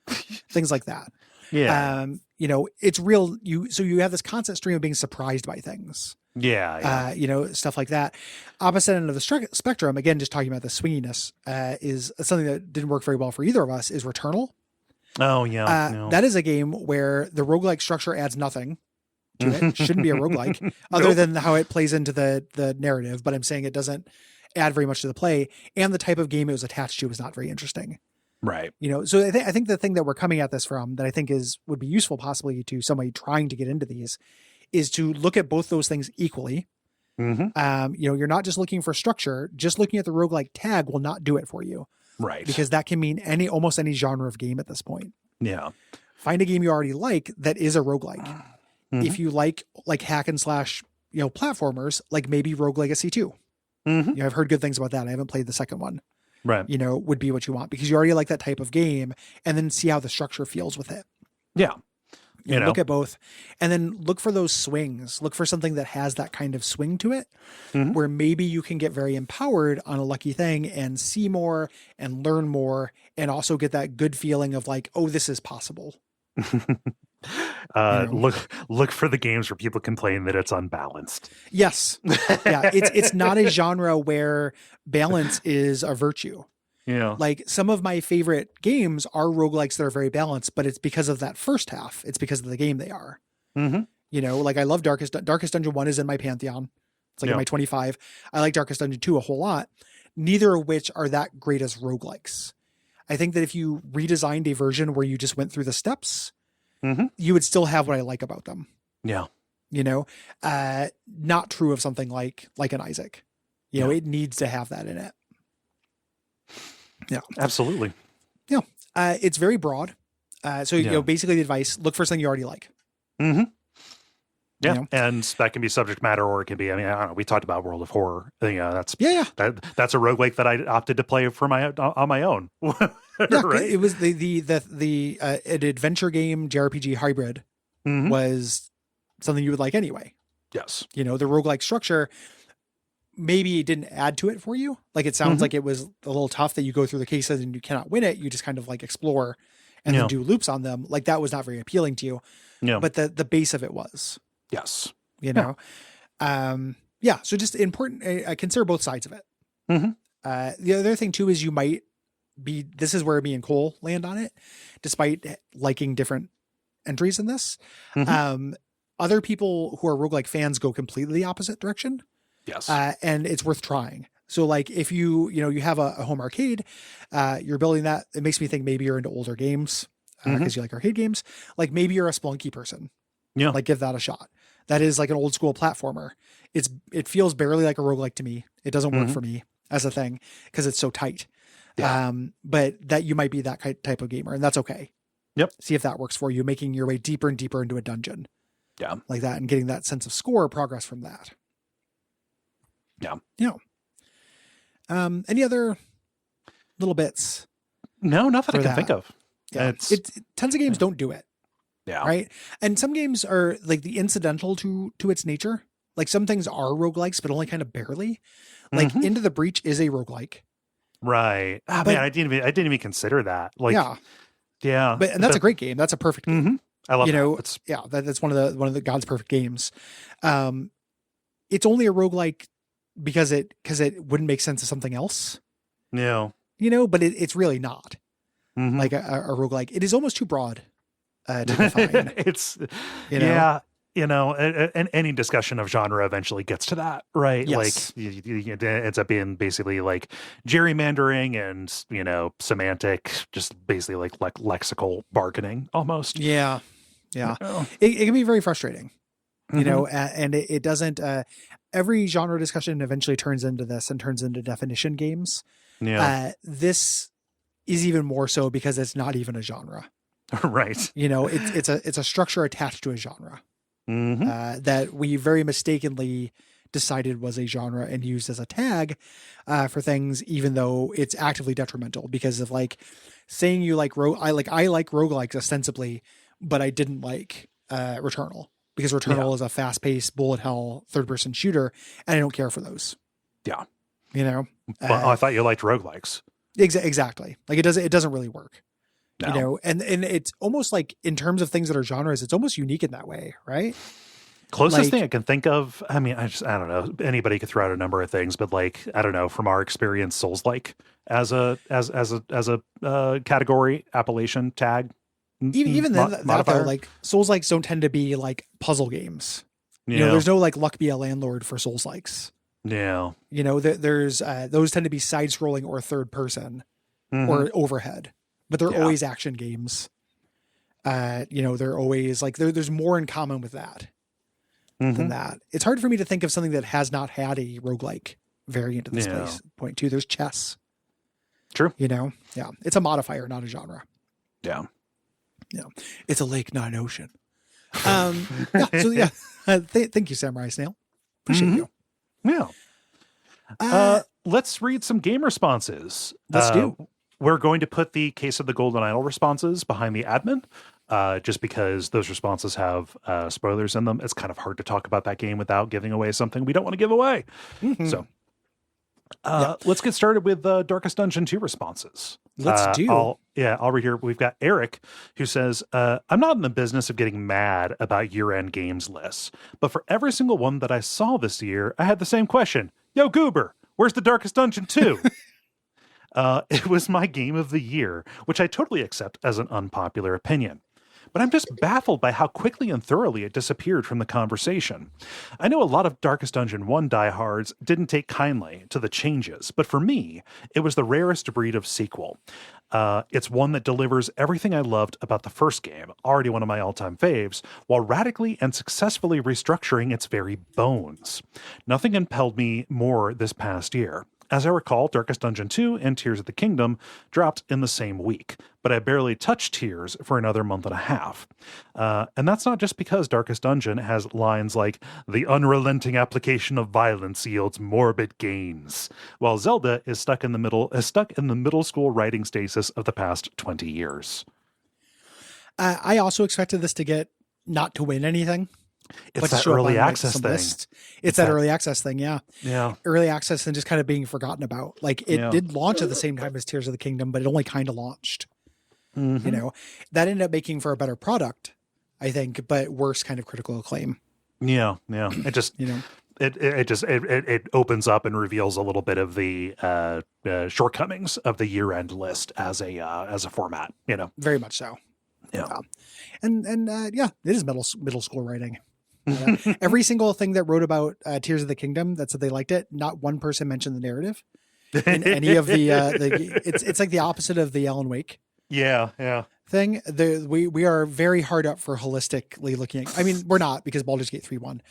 things like that. You know, it's real. So you have this constant stream of being surprised by things. You know, stuff like that. Opposite end of the spectrum, again, just talking about the swinginess, is something that didn't work very well for either of us, is Returnal. That is a game where the roguelike structure adds nothing to it. It shouldn't be a roguelike other than how it plays into the narrative. But I'm saying it doesn't add very much to the play, and the type of game it was attached to was not very interesting. Right. You know, so I think the thing that we're coming at this from that I think would be useful possibly to somebody trying to get into these is to look at both those things equally. You know, you're not just looking for structure, just looking at the roguelike tag will not do it for you. Right. Because that can mean almost any genre of game at this point. Yeah. find a game you already like that is a roguelike. Mm-hmm. If you like hack and slash, platformers, like maybe Rogue Legacy 2. Mm-hmm. I've heard good things about that. I haven't played the second one. Right. Would be what you want because you already like that type of game, and then see how the structure feels with it. Yeah. Look at both, and then look for those swings. Look for something that has that kind of swing to it, where maybe you can get very empowered on a lucky thing and see more and learn more, and also get that good feeling of like, oh, this is possible. Look for the games where people complain that it's unbalanced. Yes. Yeah. It's not a genre where balance is a virtue. Yeah. Like some of my favorite games are roguelikes that are very balanced, but it's because of that first half. It's because of the game they are. Mm-hmm. Like I love Darkest Dungeon 1 is in my pantheon. It's like in my 25. I like Darkest Dungeon 2 a whole lot. Neither of which are that great as roguelikes. I think that if you redesigned a version where you just went through the steps, you would still have what I like about them. Yeah. Not true of something like an Isaac. It needs to have that in it. Yeah, absolutely. Yeah. It's very broad. So basically the advice, look for something you already like. Mm-hmm. Yeah. And that can be subject matter, or it can be, I don't know, we talked about World of Horror. That's a roguelike that I opted to play on my own. Right. It was the an adventure game JRPG hybrid was something you would like anyway. Yes. The roguelike structure, maybe it didn't add to it for you. Like it sounds like it was a little tough that you go through the cases and you cannot win it. You just kind of like explore and then do loops on them. Like that was not very appealing to you. Yeah. But the base of it was. Yes. So just important. Consider both sides of it. The other thing too is you might be. This is where me and Cole land on it, despite liking different entries in this. Other people who are roguelike fans go completely the opposite direction. Yes. And it's worth trying. So like if you have a home arcade, you're building that. It makes me think maybe you're into older games because you like arcade games. Like maybe you're a Spelunky person. Yeah. Like give that a shot. That is like an old school platformer. It feels barely like a roguelike to me. It doesn't work for me as a thing because it's so tight. Yeah. But that you might be that type of gamer, and that's okay. Yep. See if that works for you, making your way deeper and deeper into a dungeon. Yeah. Like that, and getting that sense of score progress from that. Yeah. Any other little bits? No, not that I can think of. Yeah. Tons of games don't do it. Yeah. Right. And some games are like the incidental to its nature. Like some things are roguelikes, but only kind of barely. Like Into the Breach is a roguelike. Right. Man, I didn't even consider that. Like, yeah. And that's a great game. That's a perfect game. I love that. That's one of the God's perfect games. It's only a roguelike because it wouldn't make sense as something else. No. But it's really not like a roguelike. It is almost too broad to define. It's and any discussion of genre eventually gets to that, right? Yes. Like it ends up being basically like gerrymandering and semantic, just basically like lexical bargaining almost. Yeah. It can be very frustrating. And it doesn't. Every genre discussion eventually turns into this and turns into definition games. Yeah. This is even more so because it's not even a genre. Right. It's a structure attached to a genre that we very mistakenly decided was a genre and used as a tag for things, even though it's actively detrimental because of like saying you like I like roguelikes ostensibly, but I didn't like Returnal. Because Returnal is a fast-paced bullet hell third-person shooter, and I don't care for those. Yeah, Well, I thought you liked roguelikes. Exactly. Like it doesn't really work. No. And it's almost like in terms of things that are genres, it's almost unique in that way, right? Closest thing I can think of. I mean, I don't know. Anybody could throw out a number of things, but like I don't know. From our experience, Souls-like as a category appellation tag. Even then, though, like Souls-likes don't tend to be like puzzle games. Yeah. There's no like Luck Be a Landlord for Souls-likes. Yeah. There's those tend to be side-scrolling or third person or overhead, but they're always action games. They're always like there's more in common with that than that. It's hard for me to think of something that has not had a roguelike variant of this point too. There's chess. True. It's a modifier, not a genre. Yeah. It's a lake, not an ocean. Thank you, Samurai Snail. Appreciate you. Yeah. Let's read some game responses. Let's do. We're going to put the Case of the Golden Idol responses behind the admin, just because those responses have spoilers in them. It's kind of hard to talk about that game without giving away something we don't want to give away. So let's get started with Darkest Dungeon 2 responses. Let's do. I'll read here. We've got Eric who says, I'm not in the business of getting mad about year-end games lists, but for every single one that I saw this year, I had the same question. Yo, Goober, where's the Darkest Dungeon 2? It was my game of the year, which I totally accept as an unpopular opinion. But I'm just baffled by how quickly and thoroughly it disappeared from the conversation. I know a lot of Darkest Dungeon 1 diehards didn't take kindly to the changes, but for me, it was the rarest breed of sequel. It's one that delivers everything I loved about the first game, already one of my all-time faves, while radically and successfully restructuring its very bones. Nothing impelled me more this past year. As I recall, Darkest Dungeon 2 and Tears of the Kingdom dropped in the same week, but I barely touched Tears for another month and a half. And that's not just because Darkest Dungeon has lines like, the unrelenting application of violence yields morbid gains, while Zelda is stuck in the middle school writing stasis of the past 20 years. I also expected this to get not to win anything. It's that early access thing. It's that early access thing, yeah. Yeah. Early access and just kind of being forgotten about. Like it did launch at the same time as Tears of the Kingdom, but it only kind of launched. Mm-hmm. That ended up making for a better product, I think, but worse kind of critical acclaim. Yeah. It just it opens up and reveals a little bit of the shortcomings of the year-end list as a format. Very much so. Yeah. And it is middle school writing. Every single thing that wrote about Tears of the Kingdom that said they liked it, not one person mentioned the narrative in any of the it's like the opposite of the Alan Wake thing. We are very hard up for holistically looking at, I mean, we're not, because Baldur's Gate 3 won,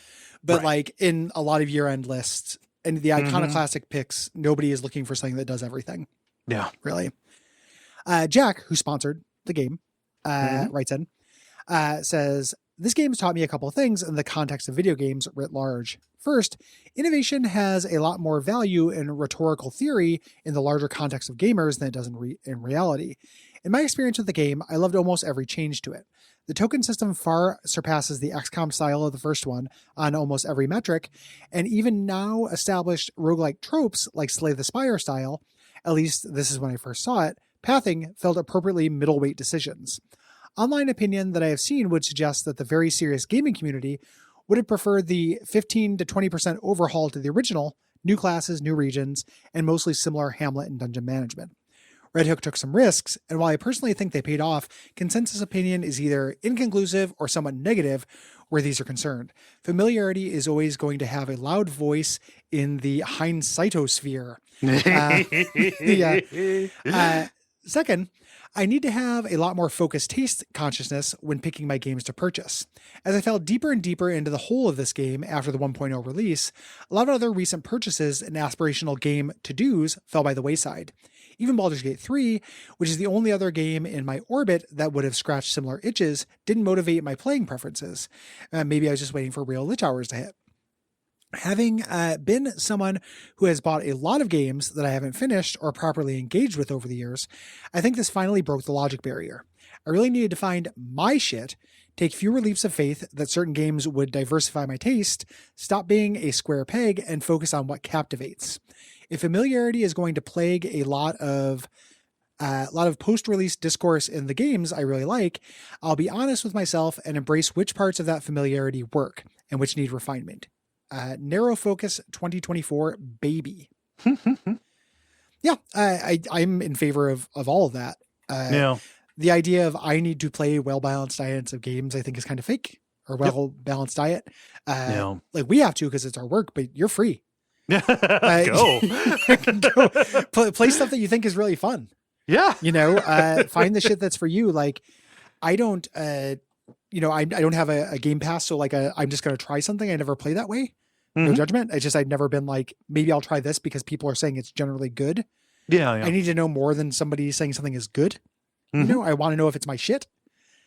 but like in a lot of year-end lists and the iconoclastic picks, nobody is looking for something that does everything. Yeah, really. Jack, who sponsored the game, writes in, says, this game has taught me a couple of things in the context of video games writ large. First, innovation has a lot more value in rhetorical theory in the larger context of gamers than it does in reality. In my experience with the game, I loved almost every change to it. The token system far surpasses the XCOM style of the first one on almost every metric, and even now established roguelike tropes like Slay the Spire style, at least this is when I first saw it, pathing felt appropriately middleweight decisions. Online opinion that I have seen would suggest that the very serious gaming community would have preferred the 15 to 20% overhaul to the original, new classes, new regions, and mostly similar Hamlet and dungeon management. Red Hook took some risks, and while I personally think they paid off, consensus opinion is either inconclusive or somewhat negative where these are concerned. Familiarity is always going to have a loud voice in the hindsightosphere. Second, I need to have a lot more focused taste consciousness when picking my games to purchase. As I fell deeper and deeper into the whole of this game after the 1.0 release, a lot of other recent purchases and aspirational game to-dos fell by the wayside. Even Baldur's Gate 3, which is the only other game in my orbit that would have scratched similar itches, didn't motivate my playing preferences. Maybe I was just waiting for real lich hours to hit. Having been someone who has bought a lot of games that I haven't finished or properly engaged with over the years, I think this finally broke the logic barrier. I really needed to find my shit, take fewer leaps of faith that certain games would diversify my taste, stop being a square peg, and focus on what captivates. If familiarity is going to plague a lot of post-release discourse in the games I really like, I'll be honest with myself and embrace which parts of that familiarity work and which need refinement. Narrow focus 2024, baby. Yeah, I'm in favor of all of that. The idea of I need to play well-balanced diets of games, I think is kind of fake, or well-balanced diet. Like we have to because it's our work, but you're free. Go. Play stuff that you think is really fun. Yeah. Find the shit that's for you. Like I don't, I don't have a Game Pass. So like I'm just going to try something. I never play that way. No judgment. It's just, I've never been like, maybe I'll try this because people are saying it's generally good. Yeah. I need to know more than somebody saying something is good. I want to know if it's my shit.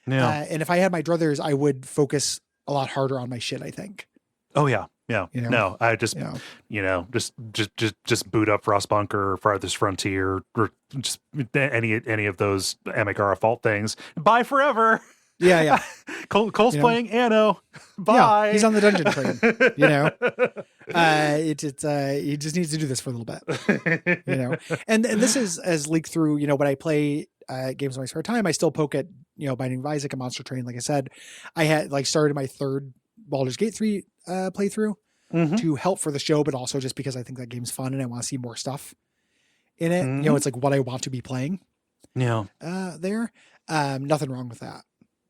Yeah. And if I had my druthers, I would focus a lot harder on my shit, I think. Oh yeah. Yeah. You know? No, I just, Yeah. just boot up Frostpunk or Farthest Frontier or just any of those Amigara Fault things. Bye forever. Yeah. Cole's playing Anno. Bye. Yeah, he's on the dungeon train. He just needs to do this for a little bit. And this is as leaked through. When I play games in my spare time, I still poke at Binding of Isaac and Monster Train. Like I said, I had started my third Baldur's Gate 3 playthrough to help for the show, but also just because I think that game's fun and I want to see more stuff in it. It's like what I want to be playing. Yeah. There. Nothing wrong with that.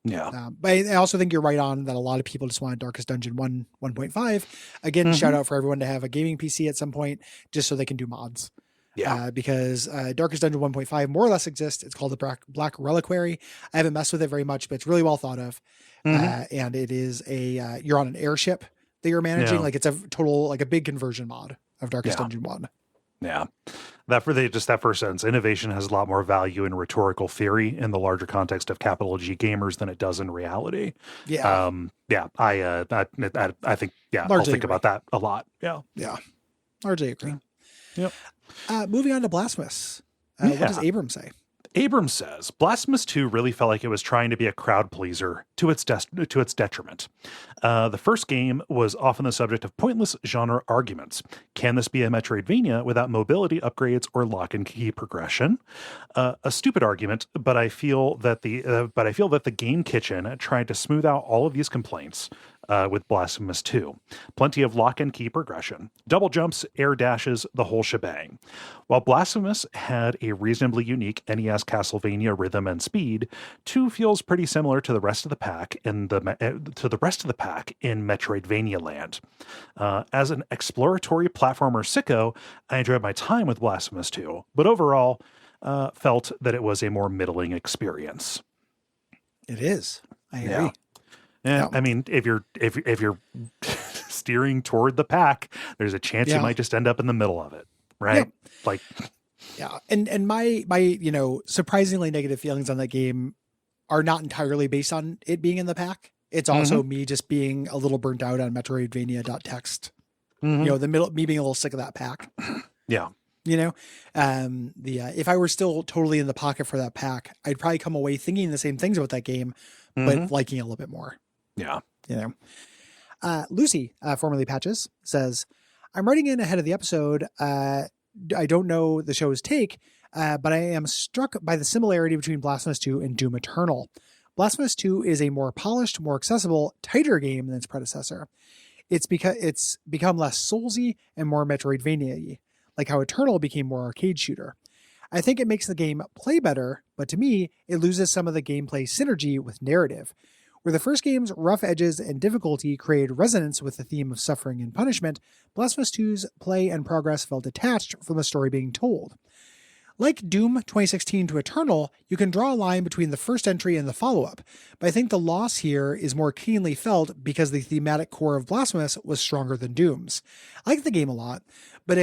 Yeah. But I also think you're right on that a lot of people just want Darkest Dungeon 1.5. Again, shout out for everyone to have a gaming PC at some point just so they can do mods. Yeah. Because Darkest Dungeon 1.5 more or less exists. It's called the Black Reliquary. I haven't messed with it very much, but it's really well thought of. And it is you're on an airship that you're managing. Yeah. Like it's a total, like a big conversion mod of Darkest Dungeon 1. Yeah. That first sentence, innovation has a lot more value in rhetorical theory in the larger context of capital G gamers than it does in reality. Yeah. I think, I'll think about that a lot. Yeah. Yeah. Largely agree. Yep. Moving on to Blasphemous. What does Abram say? Abrams says, Blasphemous 2 really felt like it was trying to be a crowd pleaser to its detriment. The first game was often the subject of pointless genre arguments. Can this be a Metroidvania without mobility upgrades or lock and key progression? A stupid argument, but I feel that the Game Kitchen tried to smooth out all of these complaints with Blasphemous 2. Plenty of lock and key progression, double jumps, air dashes, the whole shebang. While Blasphemous had a reasonably unique NES Castlevania rhythm and speed, 2 feels pretty similar to the rest of the pack in Metroidvania land. As an exploratory platformer sicko, I enjoyed my time with Blasphemous 2, but overall felt that it was a more middling experience. It is. I agree. Yeah, I mean, if you're steering toward the pack, there's a chance you might just end up in the middle of it, right? Yeah. And my surprisingly negative feelings on that game are not entirely based on it being in the pack. It's also me just being a little burnt out on Metroidvania.txt. Me being a little sick of that pack. Yeah. If I were still totally in the pocket for that pack, I'd probably come away thinking the same things about that game, but liking it a little bit more. Yeah. Lucy, formerly Patches, says, I'm writing in ahead of the episode. I don't know the show's take, but I am struck by the similarity between Blasphemous 2 and Doom Eternal. Blasphemous 2 is a more polished, more accessible, tighter game than its predecessor. It's become less Soulsy and more Metroidvania-y, like how Eternal became more arcade shooter. I think it makes the game play better, but to me, it loses some of the gameplay synergy with narrative. Where the first game's rough edges and difficulty created resonance with the theme of suffering and punishment, Blasphemous 2's play and progress felt detached from the story being told. Like Doom 2016 to Eternal, you can draw a line between the first entry and the follow-up, but I think the loss here is more keenly felt because the thematic core of Blasphemous was stronger than Doom's. I like the game a lot, but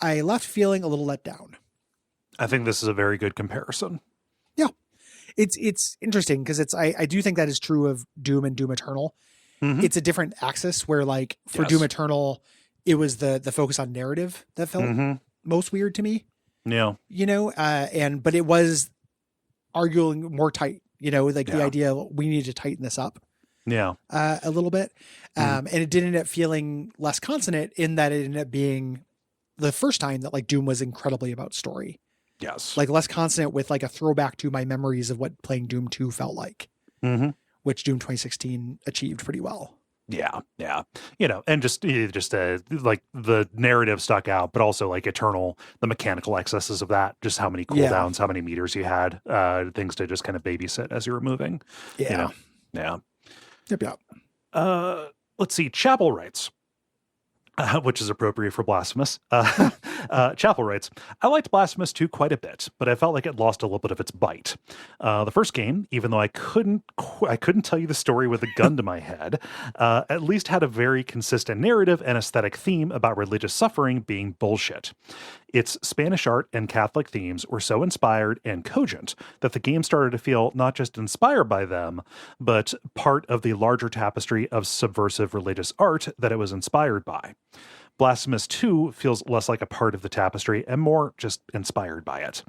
I left feeling a little let down. I think this is a very good comparison. Yeah. It's interesting because I do think that is true of Doom and Doom Eternal. It's a different axis where for Doom Eternal, it was the focus on narrative that felt most weird to me. Yeah. But it was arguing more tight, the idea we need to tighten this up. Yeah. A little bit. And it did end up feeling less consonant in that it ended up being the first time that Doom was incredibly about story. Yes. Less consonant with a throwback to my memories of what playing Doom 2 felt like, which Doom 2016 achieved pretty well. Yeah. Yeah. And just the narrative stuck out, but also Eternal, the mechanical excesses of that, just how many cooldowns, how many meters you had, things to just kind of babysit as you were moving. Yeah. Yeah. Yep. Let's see. Chapel writes, which is appropriate for Blasphemous. Chapel writes, I liked Blasphemous 2 quite a bit, but I felt like it lost a little bit of its bite. The first game, even though I couldn't tell you the story with a gun to my head, at least had a very consistent narrative and aesthetic theme about religious suffering being bullshit. Its Spanish art and Catholic themes were so inspired and cogent that the game started to feel not just inspired by them, but part of the larger tapestry of subversive religious art that it was inspired by. Blasphemous 2 feels less like a part of the tapestry and more just inspired by it.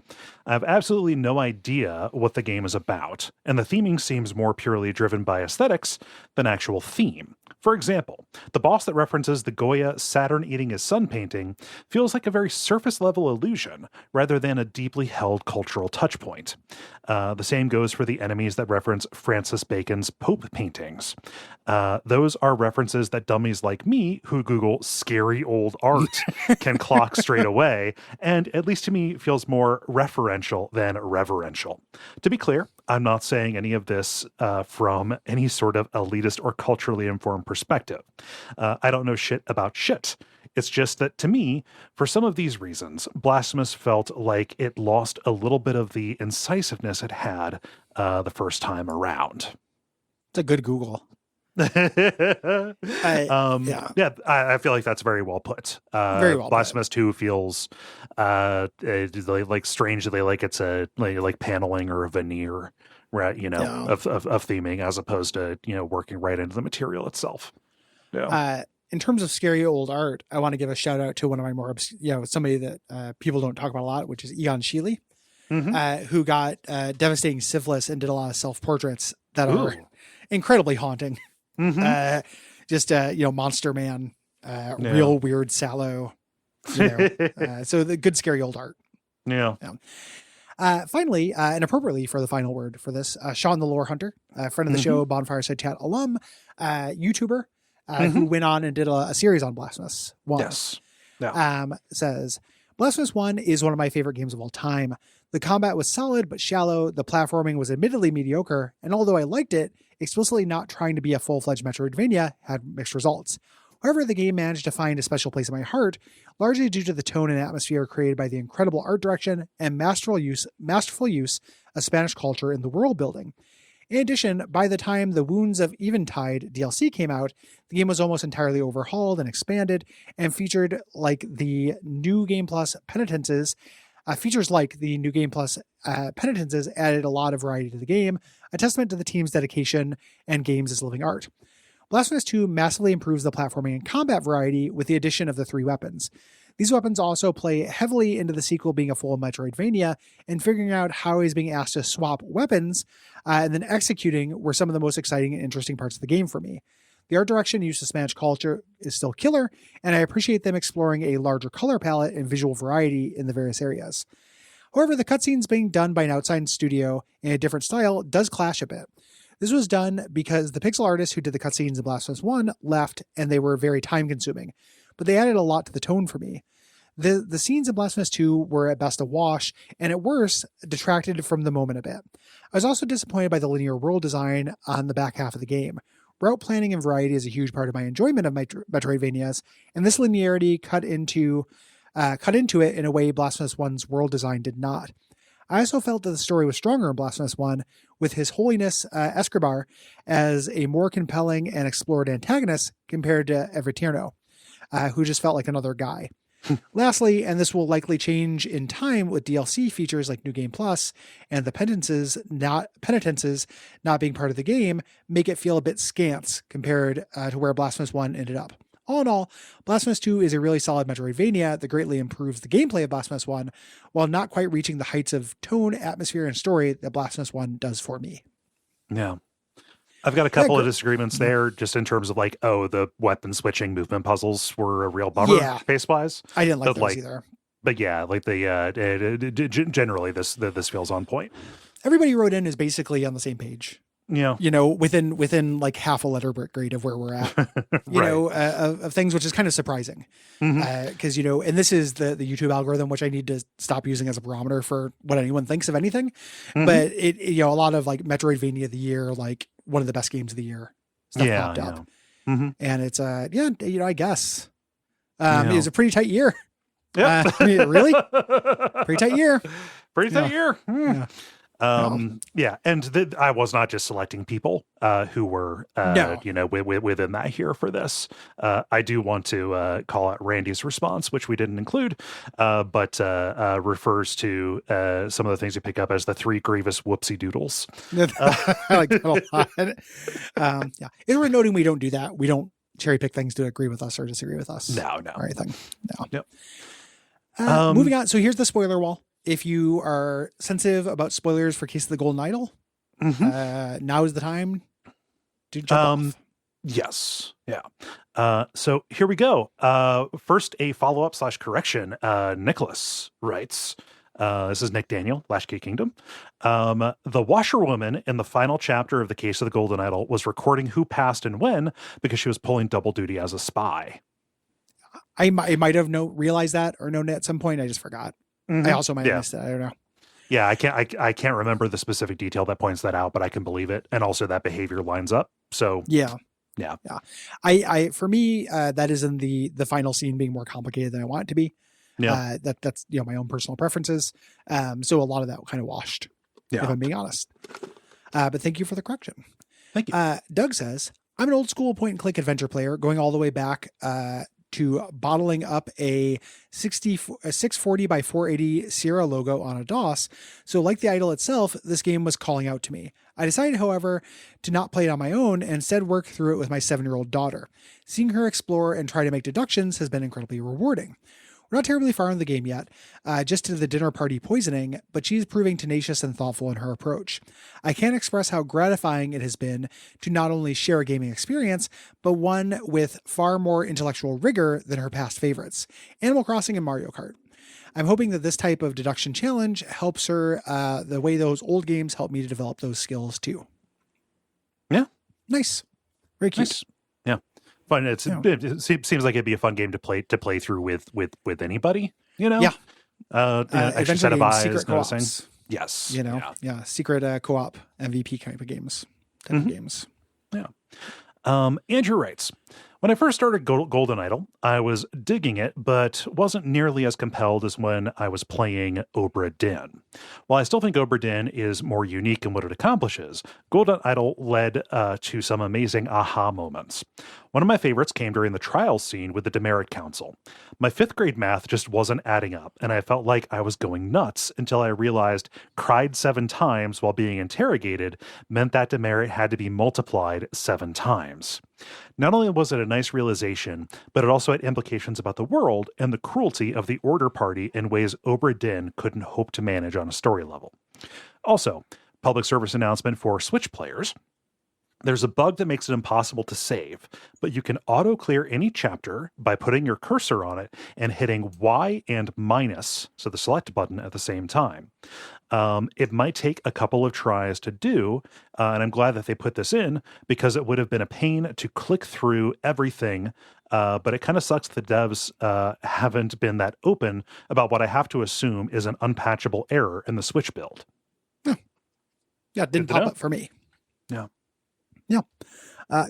I have absolutely no idea what the game is about, and the theming seems more purely driven by aesthetics than actual theme. For example, the boss that references the Goya Saturn eating his son painting feels like a very surface level illusion rather than a deeply held cultural touchpoint. The same goes for the enemies that reference Francis Bacon's Pope paintings. Those are references that dummies like me who Google scary old art can clock straight away, and at least to me feels more referential than reverential. To be clear, I'm not saying any of this from any sort of elitist or culturally informed perspective. I don't know shit about shit. It's just that to me, for some of these reasons, Blasphemous felt like it lost a little bit of the incisiveness it had the first time around. It's a good Google. I feel like that's very well put. Very well Blasphemous 2 feels like strangely like it's a like paneling or a veneer, right? Of theming as opposed to working right into the material itself. Yeah. In terms of scary old art, I want to give a shout out to one of my more somebody that people don't talk about a lot, which is Eon Sheely, who got devastating syphilis and did a lot of self portraits that are incredibly haunting. Just Monster Man, real weird, sallow. So the good scary old art. Yeah. Finally, and appropriately for the final word for this, Sean the Lore Hunter, friend of the show, Bonfireside Chat alum, YouTuber, who went on and did a series on Blasphemous 1. Yes. Yeah. Says, Blasphemous 1 is one of my favorite games of all time. The combat was solid but shallow, the platforming was admittedly mediocre, and although I liked it, explicitly not trying to be a full-fledged Metroidvania had mixed results. However, the game managed to find a special place in my heart, largely due to the tone and atmosphere created by the incredible art direction and masterful use of Spanish culture in the world building. In addition, by the time the Wounds of Eventide DLC came out, the game was almost entirely overhauled and expanded, and featured like the New Game Plus Penitences. Features like the New Game Plus Penitences added a lot of variety to the game, a testament to the team's dedication and games as living art. Blasphemous 2 massively improves the platforming and combat variety with the addition of the 3 weapons. These weapons also play heavily into the sequel being a full Metroidvania, and figuring out how he's being asked to swap weapons and then executing were some of the most exciting and interesting parts of the game for me. The art direction used to Spanish culture is still killer, and I appreciate them exploring a larger color palette and visual variety in the various areas. However, the cutscenes being done by an outside studio in a different style does clash a bit. This was done because the pixel artists who did the cutscenes in Blasphemous 1 left, and they were very time-consuming, but they added a lot to the tone for me. The scenes in Blasphemous 2 were at best a wash, and at worst, detracted from the moment a bit. I was also disappointed by the linear world design on the back half of the game. Route planning and variety is a huge part of my enjoyment of Metroidvanias, and this linearity cut into it in a way Blasphemous 1's world design did not. I also felt that the story was stronger in Blasphemous 1, with His Holiness Escobar as a more compelling and explored antagonist compared to Evertierno, who just felt like another guy. Lastly, and this will likely change in time with DLC features like New Game Plus and the penitences not being part of the game, make it feel a bit scant compared to where Blasphemous 1 ended up. All in all, Blasphemous 2 is a really solid Metroidvania that greatly improves the gameplay of Blasphemous 1 while not quite reaching the heights of tone, atmosphere, and story that Blasphemous 1 does for me. Yeah. I've got a couple of disagreements there just in terms of the weapon switching movement puzzles were a real bummer pace-wise. I didn't like those either. But yeah, generally this feels on point. Everybody wrote in is basically on the same page. Yeah. Within like half a letter grade of where we're at, of things, which is kind of surprising. Because, and this is the YouTube algorithm, which I need to stop using as a barometer for what anyone thinks of anything. But a lot of like Metroidvania of the year, like one of the best games of the year stuff popped up. And it's, I guess it was a pretty tight year. Yeah. Really? Pretty tight year. Pretty tight year. Yeah. Yeah, and I was not just selecting people who were, No. within that here for this. I do want to call out Randy's response, which we didn't include, but refers to some of the things you pick up as the 3 grievous whoopsie doodles. I like that a lot. Yeah, it's worth noting we don't do that. We don't cherry pick things to agree with us or disagree with us. No. Or anything. No. Yep. Moving on. So here's the spoiler wall. If you are sensitive about spoilers for Case of the Golden Idol, now is the time to jump off. Yes. Yeah. So here we go. First, a follow-up / correction. Nicholas writes, this is Nick Daniel, Lashkey Kingdom. The washerwoman in the final chapter of the Case of the Golden Idol was recording who passed and when because she was pulling double duty as a spy. I might have realized that or known it at some point. I just forgot. I also might have missed it. I don't know. Yeah, I can't remember the specific detail that points that out, but I can believe it, and also that behavior lines up. So yeah. I for me, that is in the final scene being more complicated than I want it to be. Yeah, that's my own personal preferences. So a lot of that kind of washed. Yeah, if I'm being honest. But thank you for the correction. Thank you. Doug says, I'm an old school point and click adventure player, going all the way back to bottling up a 640 by 480 Sierra logo on a DOS. So like the idol itself, this game was calling out to me. I decided, however, to not play it on my own and instead work through it with my 7-year-old daughter. Seeing her explore and try to make deductions has been incredibly rewarding. We're not terribly far in the game yet, just to the dinner party poisoning, but she's proving tenacious and thoughtful in her approach. I can't express how gratifying it has been to not only share a gaming experience, but one with far more intellectual rigor than her past favorites, Animal Crossing and Mario Kart. I'm hoping that this type of deduction challenge helps her the way those old games helped me to develop those skills too. Yeah. Nice. Very cute. Nice. Yeah. Fun. It seems like it'd be a fun game to play through with anybody, Yeah. Extra set of eyes, secret noticing. co-ops. Yes. Secret co-op MVP kind of games. Type of games. Yeah. Andrew writes, when I first started Golden Idol, I was digging it, but wasn't nearly as compelled as when I was playing Obra Dinn. While I still think Obra Dinn is more unique in what it accomplishes, Golden Idol led to some amazing aha moments. One of my favorites came during the trial scene with the Demerit Council. My 5th grade math just wasn't adding up, and I felt like I was going nuts until I realized cried 7 times while being interrogated meant that demerit had to be multiplied 7 times. Not only was it a nice realization, but it also had implications about the world and the cruelty of the Order Party in ways Obra Dinn couldn't hope to manage on a story level. Also, public service announcement for Switch players. There's a bug that makes it impossible to save, but you can auto-clear any chapter by putting your cursor on it and hitting Y and minus, so the select button at the same time. It might take a couple of tries to do, and I'm glad that they put this in because it would have been a pain to click through everything, but it kind of sucks the devs haven't been that open about what I have to assume is an unpatchable error in the Switch build. Yeah, it didn't pop up for me. Yeah. Yeah.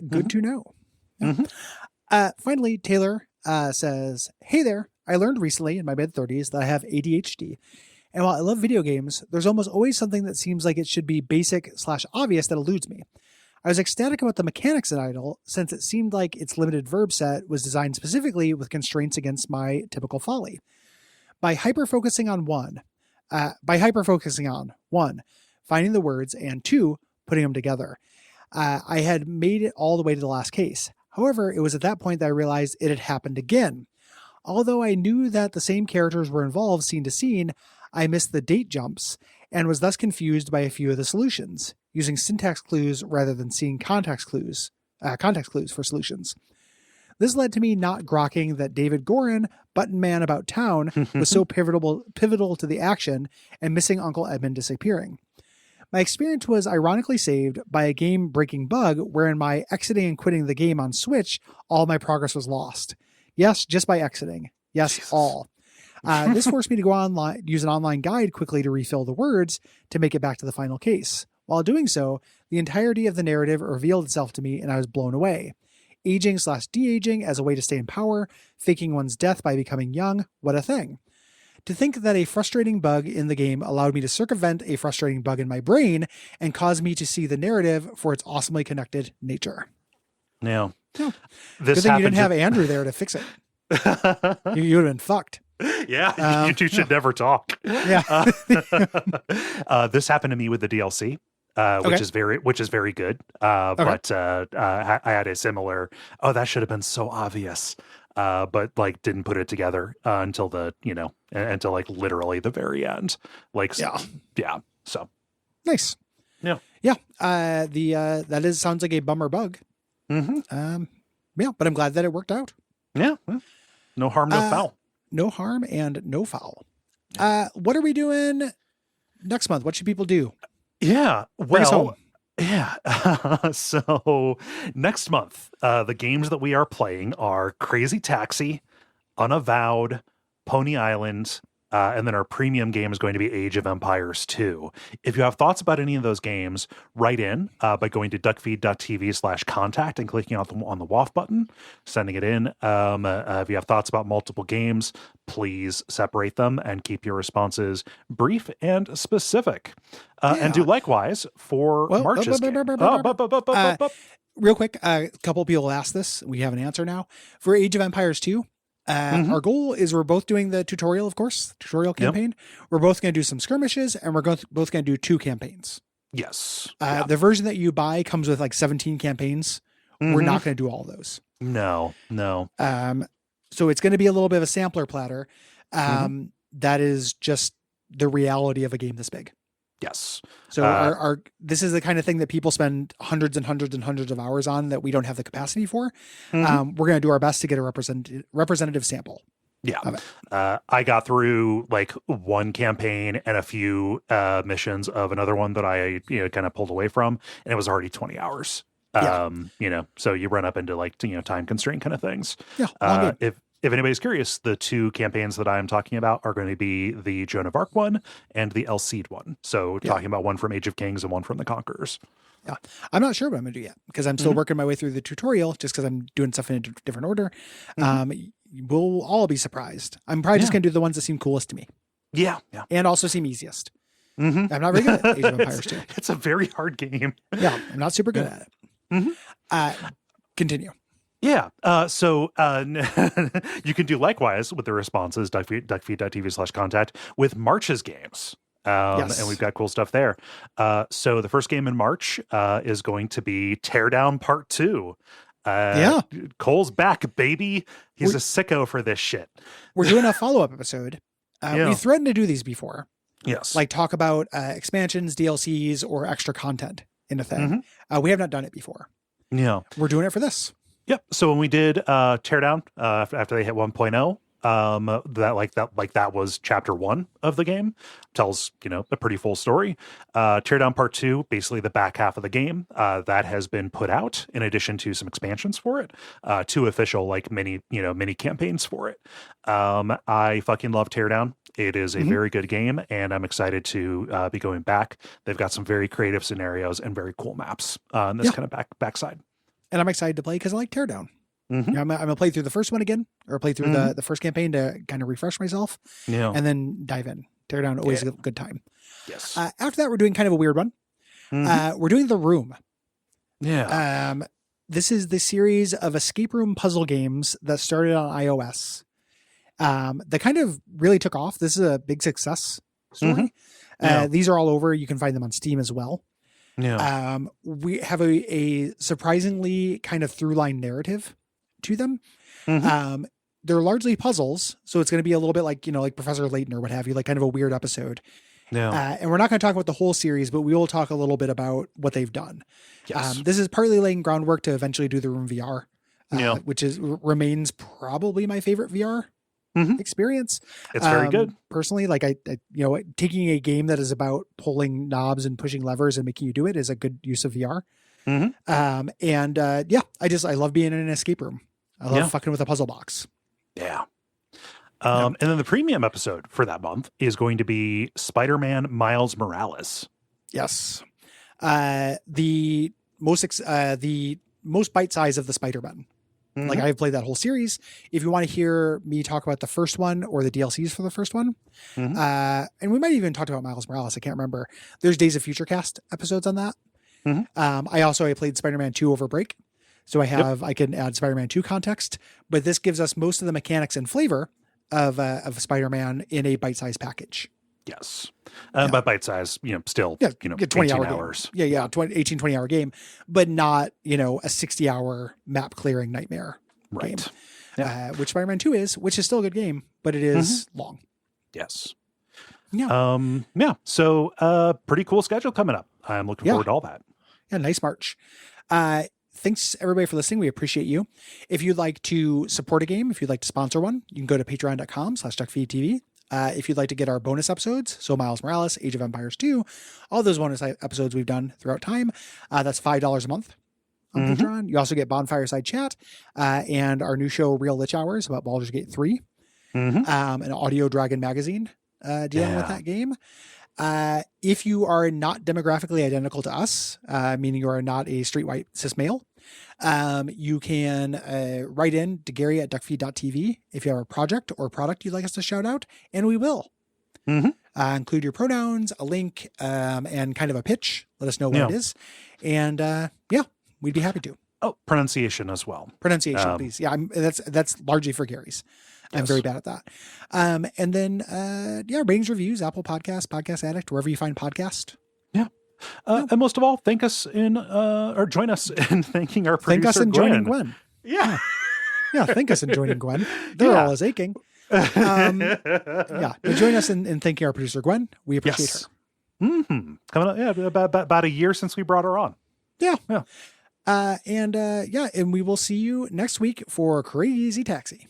Good to know. Yeah. Finally, Taylor says, hey there. I learned recently in my mid-30s that I have ADHD. And while I love video games, there's almost always something that seems like it should be basic/obvious that eludes me. I was ecstatic about the mechanics in Idle, since it seemed like its limited verb set was designed specifically with constraints against my typical folly. By hyper-focusing on one, finding the words, and 2, putting them together. I had made it all the way to the last case. However, it was at that point that I realized it had happened again. Although I knew that the same characters were involved scene to scene, I missed the date jumps and was thus confused by a few of the solutions, using syntax clues rather than seeing context clues for solutions. This led to me not grokking that David Gorin, button man about town, was so pivotal to the action and missing Uncle Edmund disappearing. My experience was ironically saved by a game-breaking bug wherein by exiting and quitting the game on Switch, all my progress was lost. Yes, just by exiting. Yes, Jesus. All. This forced me to go online, use an online guide quickly to refill the words to make it back to the final case. While doing so, the entirety of the narrative revealed itself to me and I was blown away. Aging/de-aging as a way to stay in power, faking one's death by becoming young, what a thing. To think that a frustrating bug in the game allowed me to circumvent a frustrating bug in my brain and caused me to see the narrative for its awesomely connected nature. Yeah. Yeah. This Good thing you didn't have happened Andrew there to fix it. You would have been fucked. Yeah, you two should never talk. Yeah. This happened to me with the DLC. Which is very good. But I had a similar. Oh, that should have been so obvious. But like didn't put it together until until like literally the very end. Like yeah. So nice. Yeah. That sounds like a bummer bug. Mm-hmm. But I'm glad that it worked out. Yeah. No harm, no foul. No harm and no foul. What are we doing next month? What should people do? Yeah. Bring us home. Yeah. So next month, the games that we are playing are Crazy Taxi, Unavowed, Pony Island, and then our premium game is going to be Age of Empires 2. If you have thoughts about any of those games, write in by going to Duckfeed.tv/contact and clicking on the WAF button, sending it in. If you have thoughts about multiple games, please separate them and keep your responses brief and specific. And do likewise for March's game. Real quick, a couple people asked this. We have an answer now. For Age of Empires 2, our goal is we're both doing the tutorial, of course, tutorial campaign. Yep. We're both going to do some skirmishes, and we're both going to do 2 campaigns. Yes. The version that you buy comes with like 17 campaigns. We're not going to do all those. No. So it's going to be a little bit of a sampler platter. That is just the reality of a game this big. Yes. So this is the kind of thing that people spend hundreds and hundreds and hundreds of hours on that we don't have the capacity for. We're going to do our best to get a representative sample. Yeah. I got through like one campaign and a few missions of another one that I kind of pulled away from, and it was already 20 hours. So you run up into like time constraint kind of things. Yeah. If anybody's curious, the 2 campaigns that I'm talking about are going to be the Joan of Arc one and the El Cid one. So talking about one from Age of Kings and one from the Conquerors. Yeah. I'm not sure what I'm going to do yet because I'm still working my way through the tutorial just because I'm doing stuff in a different order. We'll all be surprised. I'm probably just going to do the ones that seem coolest to me. Yeah. And also seem easiest. I'm not very good at Age of Empires 2. It's a very hard game. Yeah. I'm not super good at it. Continue. Yeah. So you can do likewise with the responses, duckfeed.tv/contact with March's games. And we've got cool stuff there. So the first game in March is going to be Teardown Part 2. Cole's back, baby. He's a sicko for this shit. We're doing a follow-up episode. We threatened to do these before. Yes. Like talk about expansions, DLCs, or extra content in a thing. We have not done it before. Yeah. We're doing it for this. Yep. So when we did Teardown after they hit 1.0, that was chapter 1 of the game. Tells a pretty full story. Teardown Part 2, basically the back half of the game, that has been put out in addition to some expansions for it, 2 official like mini campaigns for it. I fucking love Teardown. It is a very good game, and I'm excited to be going back. They've got some very creative scenarios and very cool maps on this kind of backside. And I'm excited to play because I like Teardown. I'm going to play through the first one again, or play through the first campaign to kind of refresh myself, and then dive in. Teardown, always a good time. Yes. After that, we're doing kind of a weird one. We're doing The Room. Yeah. This is the series of escape room puzzle games that started on iOS. That kind of really took off. This is a big success story. These are all over. You can find them on Steam as well. Yeah. We have a surprisingly kind of through line narrative to them. They're largely puzzles, so it's going to be a little bit like like Professor Layton or what have you, like kind of a weird episode. Yeah. And we're not going to talk about the whole series, but we will talk a little bit about what they've done. Yes. This is partly laying groundwork to eventually do The Room VR, which remains probably my favorite VR experience. It's very good. Personally, like I taking a game that is about pulling knobs and pushing levers and making you do it is a good use of VR. I love being in an escape room. I love fucking with a puzzle box. Yeah. And then the premium episode for that month is going to be Spider-Man Miles Morales. Yes. The most bite size of the Spider-Man. Like I've played that whole series. If you want to hear me talk about the first one or the DLCs for the first one, and we might even talk about Miles Morales. I can't remember. There's Days of Future Cast episodes on that. I played Spider-Man 2 over break. So I can add Spider-Man 2 context, but this gives us most of the mechanics and flavor of Spider-Man in a bite-sized package. Yes. But bite-sized, still, 20 hours. Game. Yeah. 20 hour game, but not, a 60-hour map clearing nightmare game. Yeah. Which Spider-Man 2 is, which is still a good game, but it is long. Yes. Yeah. So, pretty cool schedule coming up. I'm looking forward to all that. Yeah. Nice March. Thanks everybody for listening. We appreciate you. If you'd like to support a game, if you'd like to sponsor one, you can go to patreon.com/Duckfeed.tv. If you'd like to get our bonus episodes, so Miles Morales, Age of Empires 2, all those bonus episodes we've done throughout time, that's $5 a month on Patreon. You also get Bonfireside Chat and our new show, Real Lich Hours, about Baldur's Gate 3, an Audio Dragon magazine dealing with that game. If you are not demographically identical to us, meaning you are not a street white cis male, you can write in to Gary at Duckfeed.tv if you have a project or product you'd like us to shout out, and we will. Include your pronouns, a link, and kind of a pitch. Let us know what it is. And we'd be happy to. Oh, pronunciation as well. Pronunciation, please. Yeah, that's largely for Gary's. I'm very bad at that. And then, ratings, reviews, Apple Podcasts, Podcast Addict, wherever you find podcast. Yeah. And most of all, thank us or join us in thanking our producer, Thank us in Gwen. joining Gwen. Yeah. Yeah, thank us in joining Gwen. They're all as aching. But join us in thanking our producer, Gwen. We appreciate her. Coming up, about a year since we brought her on. Yeah. And we will see you next week for Crazy Taxi.